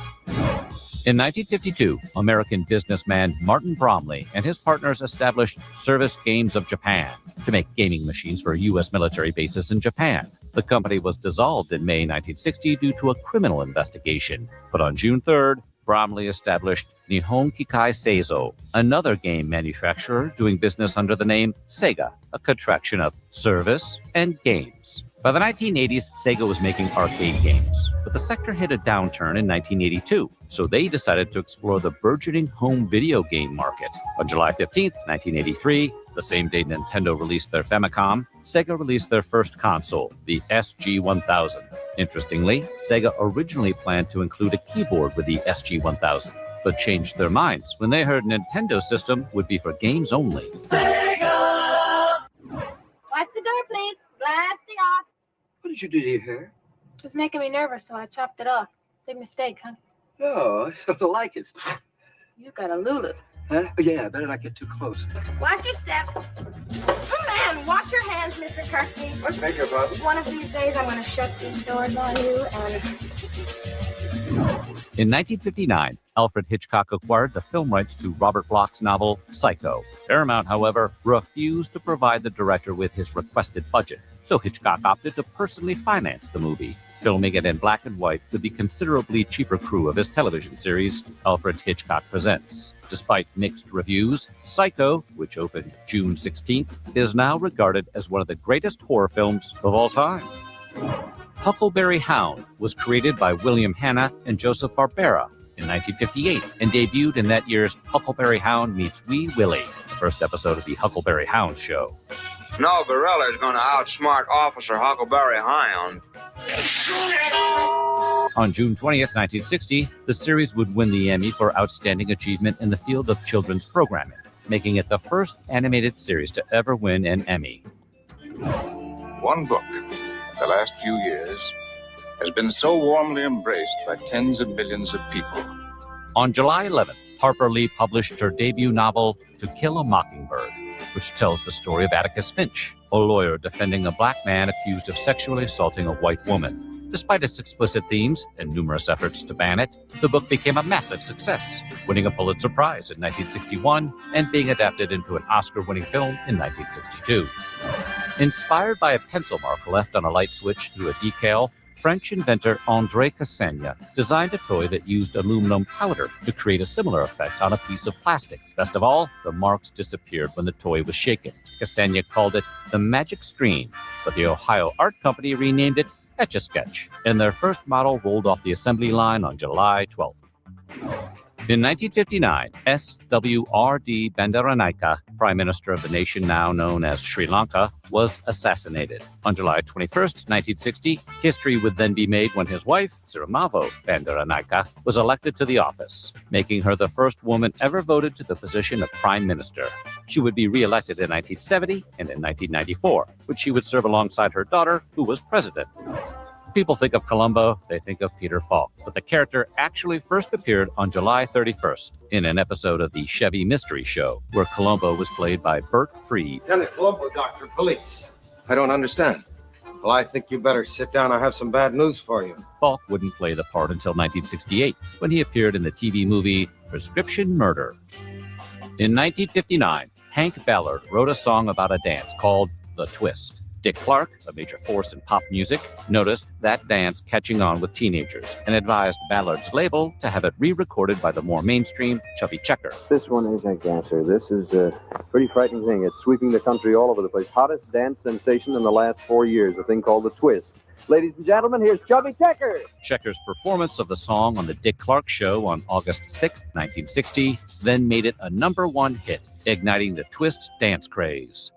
In 1952, American businessman Martin Bromley and his partners established Service Games of Japan to make gaming machines for U.S. military bases in Japan. The company was dissolved in May 1960 due to a criminal investigation, but on June 3rd, Bromley established Nihon Kikai Seizo, another game manufacturer doing business under the name Sega, a contraction of service and games. By the 1980s, Sega was making arcade games, but the sector hit a downturn in 1982, so they decided to explore the burgeoning home video game market. On July 15th, 1983, the same day Nintendo released their Famicom, Sega released their first console, the SG-1000. Interestingly, Sega originally planned to include a keyboard with the SG-1000, but changed their minds when they heard Nintendo's system would be for games only. Watch the door, please. Blasting off. What did you do to your hair? It was making me nervous, so I chopped it off. Big mistake, huh? Oh, I sort of like it. You got a Lulu. Huh? Yeah, I better not get too close. Watch your step. And watch your hands, Mr. Kirky. I beg your pardon? One of these days, I'm going to shut these doors on you and... In 1959, Alfred Hitchcock acquired the film rights to Robert Bloch's novel Psycho. Paramount, however, refused to provide the director with his requested budget, so Hitchcock opted to personally finance the movie, filming it in black and white with the considerably cheaper crew of his television series, Alfred Hitchcock Presents. Despite mixed reviews, Psycho, which opened June 16th, is now regarded as one of the greatest horror films of all time. Huckleberry Hound was created by William Hanna and Joseph Barbera in 1958 and debuted in that year's Huckleberry Hound Meets Wee Willie, the first episode of the Huckleberry Hound show. No gorilla is going to outsmart Officer Huckleberry Hound. On June 20th, 1960, the series would win the Emmy for Outstanding Achievement in the field of children's programming, making it the first animated series to ever win an Emmy. One book, the last few years, has been so warmly embraced by tens of millions of people. On July 11th, Harper Lee published her debut novel, To Kill a Mockingbird, which tells the story of Atticus Finch, a lawyer defending a black man accused of sexually assaulting a white woman. Despite its explicit themes and numerous efforts to ban it, the book became a massive success, winning a Pulitzer Prize in 1961 and being adapted into an Oscar-winning film in 1962. Inspired by a pencil mark left on a light switch through a decal, French inventor André Cassaigne designed a toy that used aluminum powder to create a similar effect on a piece of plastic. Best of all, the marks disappeared when the toy was shaken. Cassaigne called it the Magic Screen, but the Ohio Art Company renamed it Etch-a-Sketch, and their first model rolled off the assembly line on July 12th. In 1959, S.W.R.D. Bandaranaike, Prime Minister of the nation now known as Sri Lanka, was assassinated. On July 21st, 1960, history would then be made when his wife, Sirimavo Bandaranaike, was elected to the office, making her the first woman ever voted to the position of Prime Minister. She would be re-elected in 1970 and in 1994, which she would serve alongside her daughter, who was president. People think of Columbo, they think of Peter Falk, but the character actually first appeared on July 31st in an episode of the Chevy Mystery Show, where Columbo was played by Bert Freed. Lieutenant Columbo, Dr. Police. I don't understand. Well, I think you better sit down. I have some bad news for you. Falk wouldn't play the part until 1968, when he appeared in the TV movie Prescription Murder. In 1959, Hank Ballard wrote a song about a dance called The Twist. Dick Clark, a major force in pop music, noticed that dance catching on with teenagers and advised Ballard's label to have it re-recorded by the more mainstream Chubby Checker. This one is a gasser. This is a pretty frightening thing. It's sweeping the country all over the place. Hottest dance sensation in the last 4 years, a thing called The Twist. Ladies and gentlemen, here's Chubby Checker. Checker's performance of the song on the Dick Clark Show on August 6, 1960, then made it a #1 hit, igniting the Twist dance craze.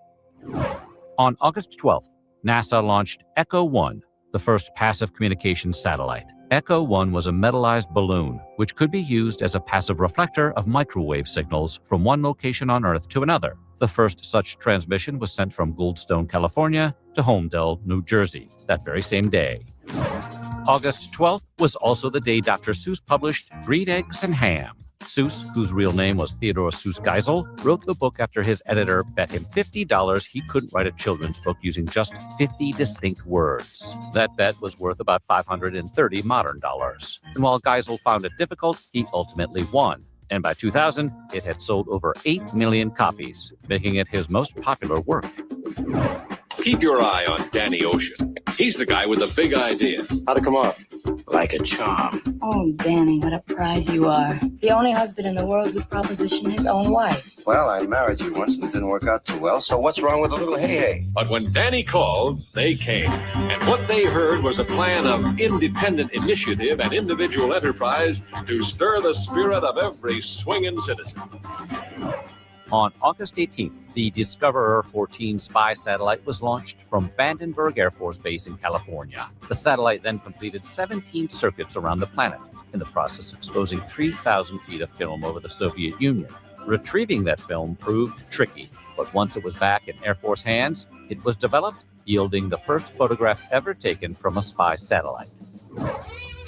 On August 12th, NASA launched Echo-1, the first passive communications satellite. Echo-1 was a metallized balloon, which could be used as a passive reflector of microwave signals from one location on Earth to another. The first such transmission was sent from Goldstone, California, to Holmdel, New Jersey, that very same day. August 12th was also the day Dr. Seuss published Green Eggs and Ham. Seuss, whose real name was Theodore Seuss Geisel, wrote the book after his editor bet him $50 he couldn't write a children's book using just 50 distinct words. That bet was worth about $530 modern dollars. And while Geisel found it difficult, he ultimately won. And by 2000, it had sold over 8 million copies, making it his most popular work. Keep your eye on Danny Ocean. He's the guy with the big idea. How'd it come off? like a charm. Oh, Danny, what a prize you are. The only husband in the world who propositioned his own wife. Well, I married you once and it didn't work out too well, so what's wrong with a little hey-hey? But when Danny called, they came. And what they heard was a plan of independent initiative and individual enterprise to stir the spirit of every swinging citizen. On August 18th, the Discoverer 14 spy satellite was launched from Vandenberg Air Force Base in California. The satellite then completed 17 circuits around the planet, in the process exposing 3,000 feet of film over the Soviet Union. Retrieving that film proved tricky, but once it was back in Air Force hands, it was developed, yielding the first photograph ever taken from a spy satellite.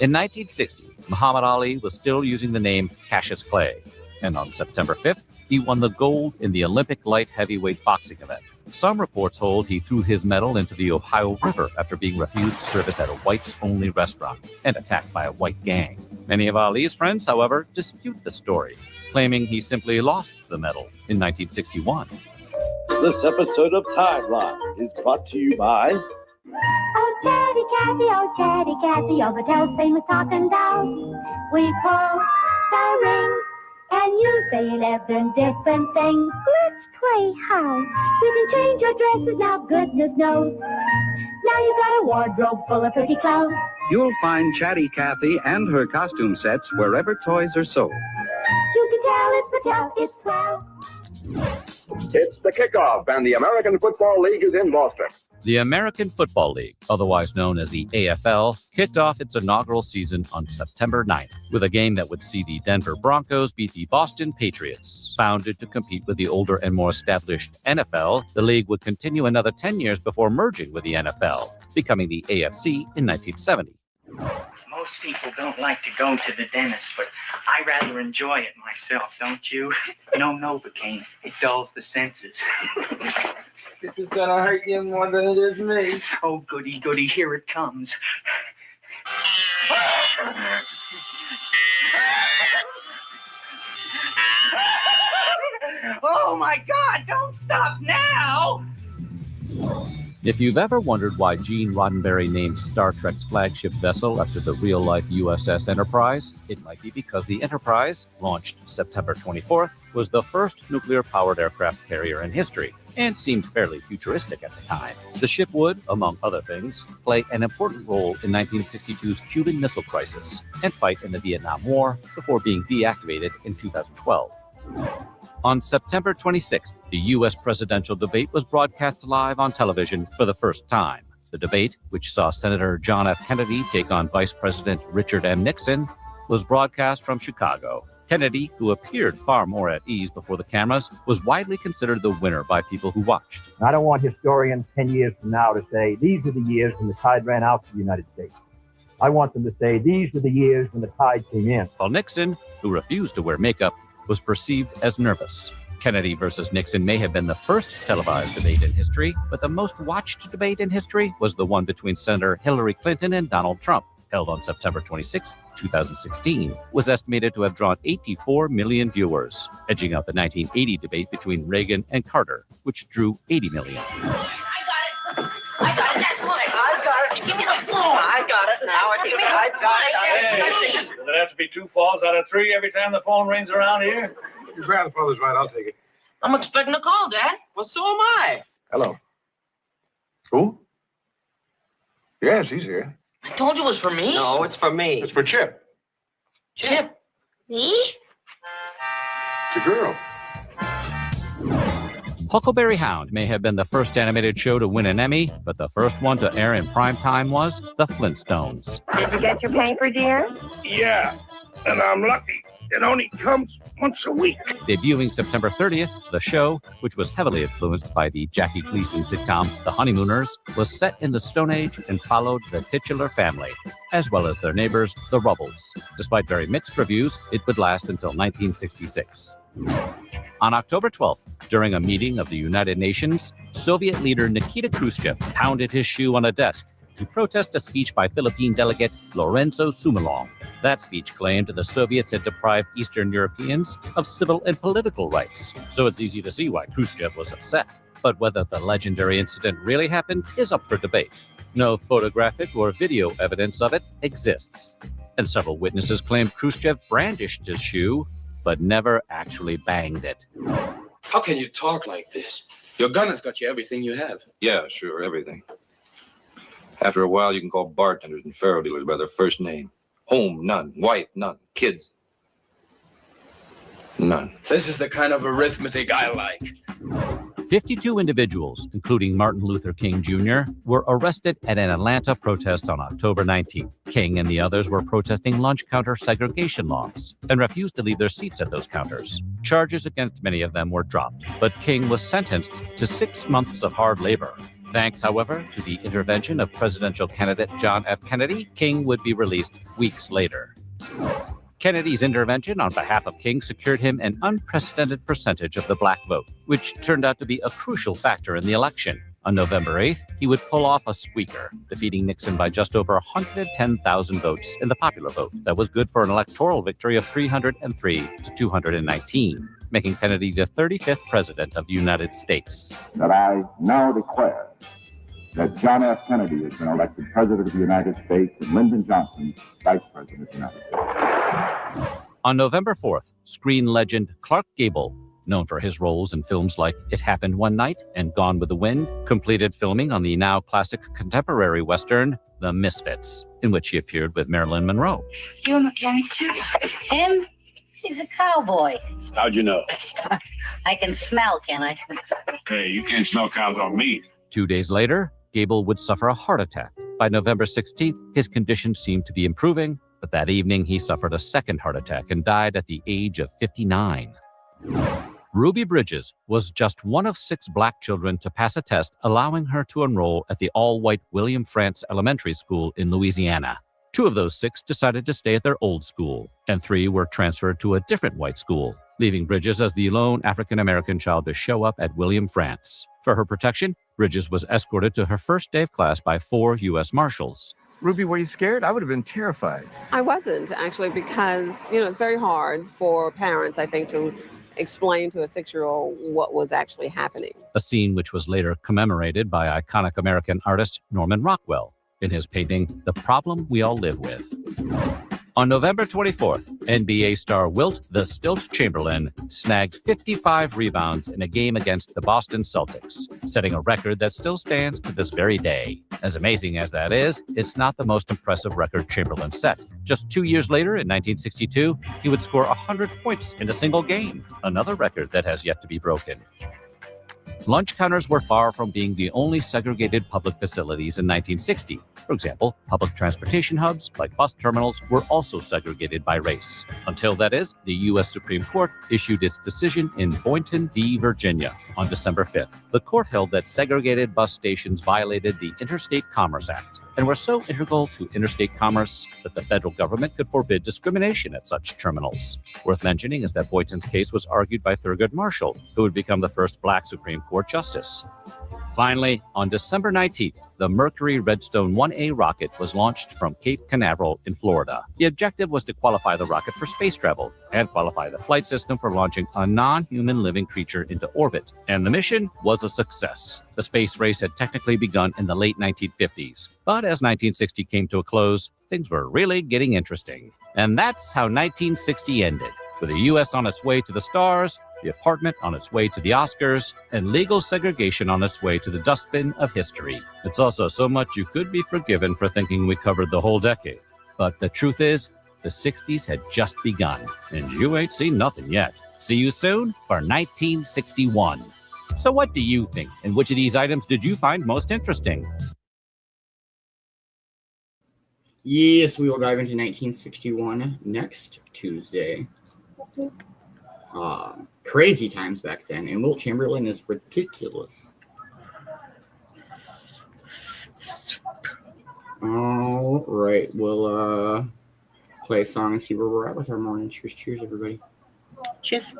In 1960, Muhammad Ali was still using the name Cassius Clay, and on September 5th, he won the gold in the Olympic light heavyweight boxing event. Some reports hold he threw his medal into the Ohio River after being refused service at a whites-only restaurant and attacked by a white gang. Many of Ali's friends, however, dispute the story, claiming he simply lost the medal in 1961. This episode of Timeline is brought to you by... Oh, Chatty Cathy, oh, Mattel's famous talking dolls. We pull the ring, and you say 11 different things. Let's play house. You can change your dresses now, goodness knows. Now you got a wardrobe full of pretty clothes. You'll find Chatty Cathy and her costume sets wherever toys are sold. You can tell it's Mattel, it's swell. It's the kickoff, and the American Football League is in Boston. The American Football League, otherwise known as the AFL, kicked off its inaugural season on September 9th with a game that would see the Denver Broncos beat the Boston Patriots. Founded to compete with the older and more established NFL, the league would continue another 10 years before merging with the NFL, becoming the AFC in 1970. Most people don't like to go to the dentist, but I rather enjoy it myself, don't you? No Novocaine. It dulls the senses. This is gonna hurt you more than it is me. Oh, goody, goody, here it comes. Oh my God, don't stop now! If you've ever wondered why Gene Roddenberry named Star Trek's flagship vessel after the real-life USS Enterprise, it might be because the Enterprise, launched September 24th, was the first nuclear-powered aircraft carrier in history, and seemed fairly futuristic at the time. The ship would, among other things, play an important role in 1962's Cuban Missile Crisis, and fight in the Vietnam War before being deactivated in 2012. On September 26th, the U.S. presidential debate was broadcast live on television for the first time. The debate, which saw Senator John F. Kennedy take on Vice President Richard M. Nixon, was broadcast from Chicago. Kennedy, who appeared far more at ease before the cameras, was widely considered the winner by people who watched. I don't want historians 10 years from now to say, these are the years when the tide ran out for the United States. I want them to say, these were the years when the tide came in. While Nixon, who refused to wear makeup, was perceived as nervous. Kennedy versus Nixon may have been the first televised debate in history, but the most watched debate in history was the one between Senator Hillary Clinton and Donald Trump, held on September 26, 2016, was estimated to have drawn 84 million viewers, edging out the 1980 debate between Reagan and Carter, which drew 80 million. I got it, that's mine. I got it. Give me the phone. I got it now. Give me the I got it. Does it have to be 2 falls out of 3 every time the phone rings around here? Your grandfather's right. I'll take it. I'm expecting a call, Dad. Well, so am I. Hello. Who? Yes, he's here. I told you it was for me. No, it's for me. It's for Chip. Chip. Me? It's a girl. Huckleberry Hound may have been the first animated show to win an Emmy, but the first one to air in prime time was The Flintstones. Did you get your paper, dear? Yeah, and I'm lucky. It only comes once a week. Debuting September 30th, the show, which was heavily influenced by the Jackie Gleason sitcom The Honeymooners, was set in the Stone Age and followed the titular family, as well as their neighbors, the Rubbles. Despite very mixed reviews, it would last until 1966. On October 12th, during a meeting of the United Nations, Soviet leader Nikita Khrushchev pounded his shoe on a desk to protest a speech by Philippine delegate Lorenzo Sumilong. That speech claimed the Soviets had deprived Eastern Europeans of civil and political rights, so it's easy to see why Khrushchev was upset. But whether the legendary incident really happened is up for debate. No photographic or video evidence of it exists. And several witnesses claim Khrushchev brandished his shoe, but never actually banged it. How can you talk like this? Your gun has got you everything you have. Yeah, sure, everything. After a while, you can call bartenders and faro dealers by their first name. Home, none. Wife, none. Kids, none. This is the kind of arithmetic I like. 52 individuals, including Martin Luther King Jr., were arrested at an Atlanta protest on October 19th. King and the others were protesting lunch counter segregation laws and refused to leave their seats at those counters. Charges against many of them were dropped, but King was sentenced to 6 months of hard labor. Thanks, however, to the intervention of presidential candidate John F. Kennedy, King would be released weeks later. Kennedy's intervention on behalf of King secured him an unprecedented percentage of the black vote, which turned out to be a crucial factor in the election. On November 8th, he would pull off a squeaker, defeating Nixon by just over 110,000 votes in the popular vote. That was good for an electoral victory of 303 to 219, making Kennedy the 35th president of the United States. That I now declare that John F. Kennedy has been elected President of the United States and Lyndon Johnson Vice President of the United States. On November 4th, screen legend Clark Gable, known for his roles in films like It Happened One Night and Gone with the Wind, completed filming on the now classic contemporary Western, The Misfits, in which he appeared with Marilyn Monroe. You're a mechanic too. Him? He's a cowboy. How'd you know? I can smell, can I? Hey, you can't smell cows on me. 2 days later, Gable would suffer a heart attack. By November 16th, his condition seemed to be improving, but that evening he suffered a second heart attack and died at the age of 59. Ruby Bridges was just one of 6 black children to pass a test allowing her to enroll at the all-white William Frantz Elementary School in Louisiana. 2 of those 6 decided to stay at their old school, and 3 were transferred to a different white school, leaving Bridges as the lone African-American child to show up at William Frantz. For her protection, Bridges was escorted to her first day of class by 4 U.S. Marshals. Ruby, were you scared? I would have been terrified. I wasn't, actually, because, it's very hard for parents, I think, to explain to a 6-year-old what was actually happening. A scene which was later commemorated by iconic American artist Norman Rockwell in his painting, The Problem We All Live With. On November 24th, NBA star Wilt the Stilt Chamberlain snagged 55 rebounds in a game against the Boston Celtics, setting a record that still stands to this very day. As amazing as that is, it's not the most impressive record Chamberlain set. Just 2 years later, in 1962, he would score 100 points in a single game, another record that has yet to be broken. Lunch counters were far from being the only segregated public facilities in 1960. For example, public transportation hubs, like bus terminals, were also segregated by race. Until, that is, the U.S. Supreme Court issued its decision in Boynton v. Virginia on December 5th. The court held that segregated bus stations violated the Interstate Commerce Act and were so integral to interstate commerce that the federal government could forbid discrimination at such terminals. Worth mentioning is that Boynton's case was argued by Thurgood Marshall, who would become the first black Supreme Court justice. Finally, on December 19th, the Mercury Redstone 1A rocket was launched from Cape Canaveral in Florida. The objective was to qualify the rocket for space travel and qualify the flight system for launching a non-human living creature into orbit. And the mission was a success. The space race had technically begun in the late 1950s. But as 1960 came to a close, things were really getting interesting. And that's how 1960 ended, with the U.S. on its way to the stars, the apartment on its way to the Oscars, and legal segregation on its way to the dustbin of history. It's also so much you could be forgiven for thinking we covered the whole decade. But the truth is, the 60s had just begun, and you ain't seen nothing yet. See you soon for 1961. So what do you think, and which of these items did you find most interesting? Yes, we will dive into 1961 next Tuesday. Crazy times back then, and Wilt Chamberlain is ridiculous. All right, we'll play a song and see where we're at with our morning. Cheers, everybody. Cheers.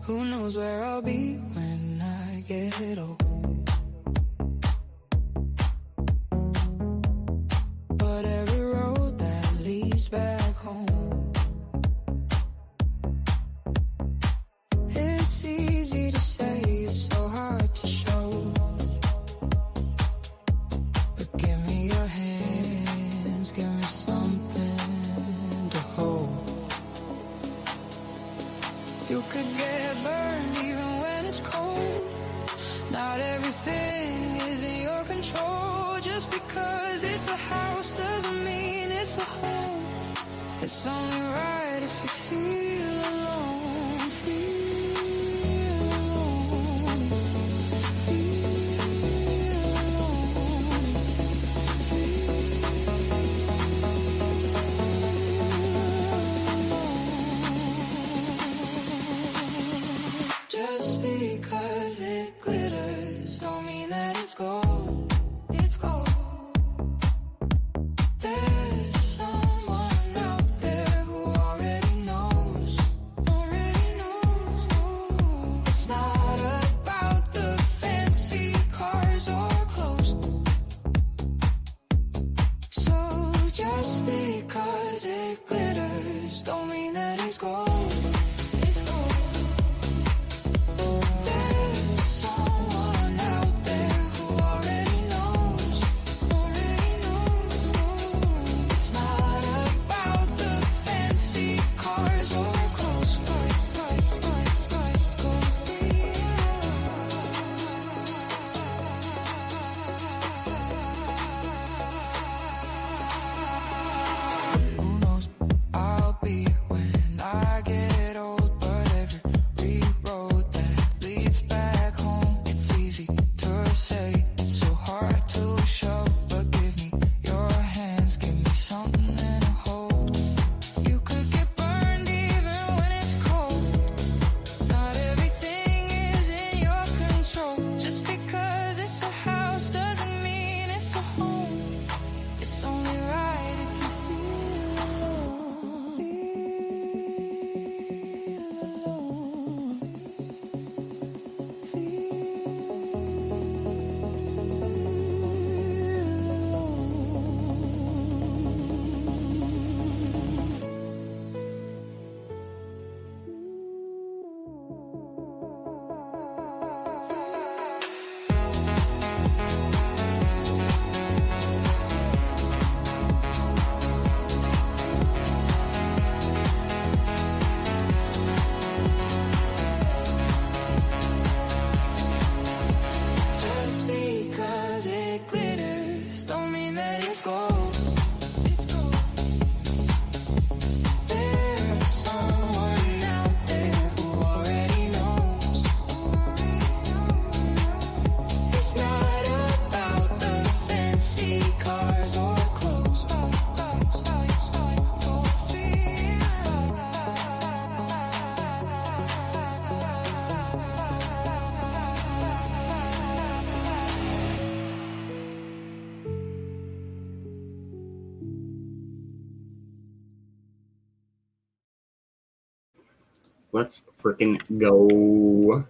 Who knows where I'll be when I get old? because it's a house doesn't mean it's a home. It's only right if you feel alone, feel alone, just because it glitters don't mean that it's gold. It's gold. There's someone out there who already knows. It's not about the fancy cars or clothes. So just because it glitters don't mean that it's gold. It's gold. There's someone out there who already knows. It's not about the fancy cars or clothes. Who knows I'll be when I get old, but every road that leads back home, it's easy to say, it's so hard to show, but give me your hands, give me something to hold. You could get burned even when it's cold. Not everything is in your control. Just because it's a house doesn't mean it's a home. It's only right if you feel alone. Just because it glitters don't mean that it's gold. It's gold. There's someone out there who already knows. It's not about the fancy cars or clothes. Let's freaking go.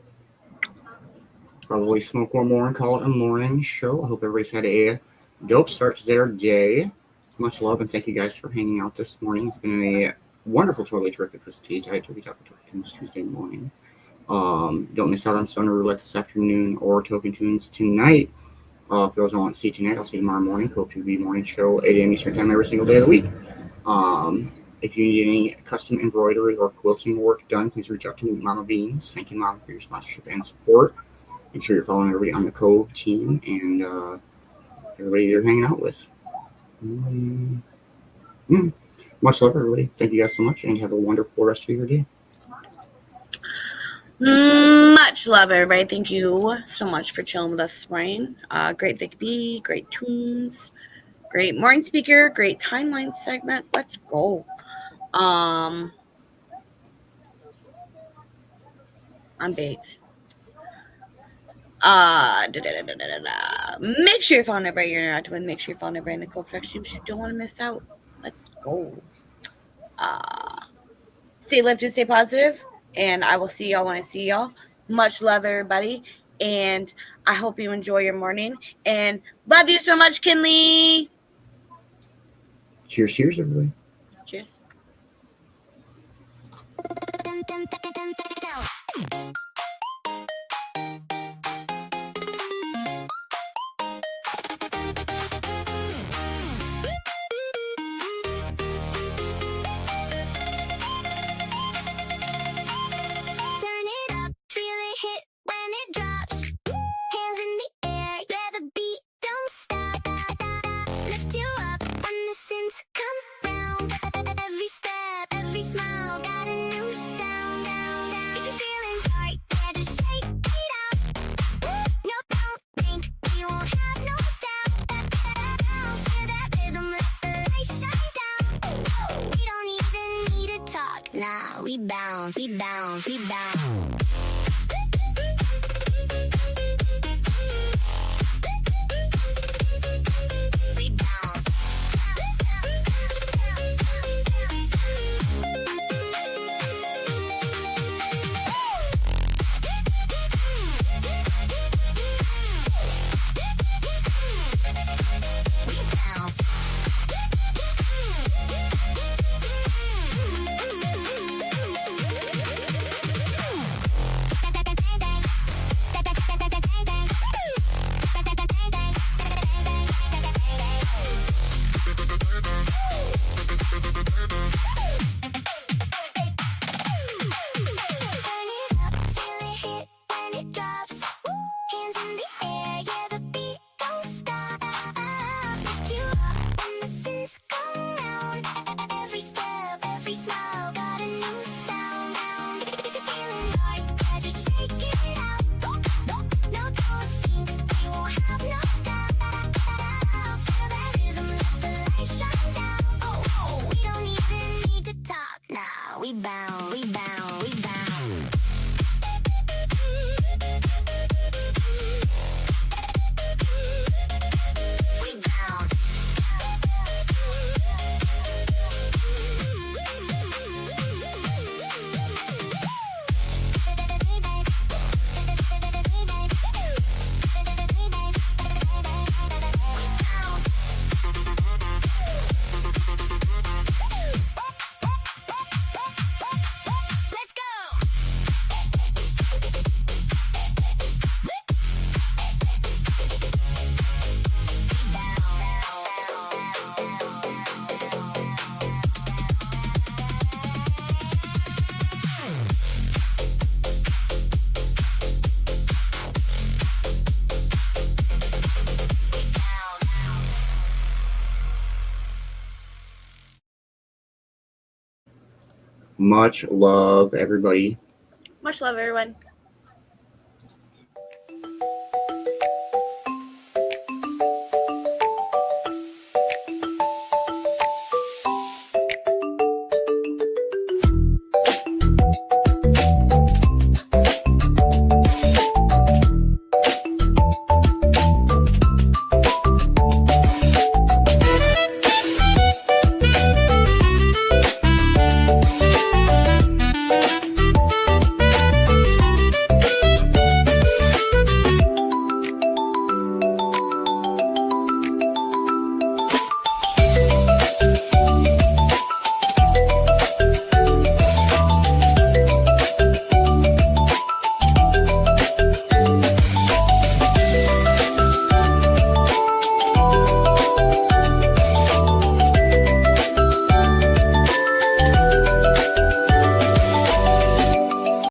Probably smoke one more and call it a morning show. I hope everybody's had a dope start to their day. Much love and thank you guys for hanging out this morning. It's been a wonderful, totally terrific prestige. I took it up Tuesday morning. Don't miss out on Stoner Roulette this afternoon or Token Tunes tonight. If those I want to see tonight, I'll see you tomorrow morning. Cove-TV morning show, 8 a.m. Eastern time every single day of the week. If you need any custom embroidery or quilting work done, please reach out to Mama Beanz. Thank you, Mama, for your sponsorship and support. Make sure you're following everybody on the Cove team and everybody you're hanging out with. Much love, everybody. Thank you guys so much, and have a wonderful rest of your day. Much love, everybody. Thank you so much for chilling with us this morning. Great Vicki B, great tunes, great morning speaker, great timeline segment. Let's go. I'm baked. Make sure you're following everybody you're not doing. Make sure you're following everybody in the Cove Production. You don't want to miss out. Let's go. Stay lifted, stay positive, and I will see y'all when I see y'all. Much love, everybody, and I hope you enjoy your morning. And love you so much, Kinley. Cheers, cheers, everybody. Cheers. Hands in the air, yeah, the beat don't stop. We bounce, we bounce, we bounce. We bounce. We bound, we bound, we bound. We bound. Much love, everybody. Much love, everyone.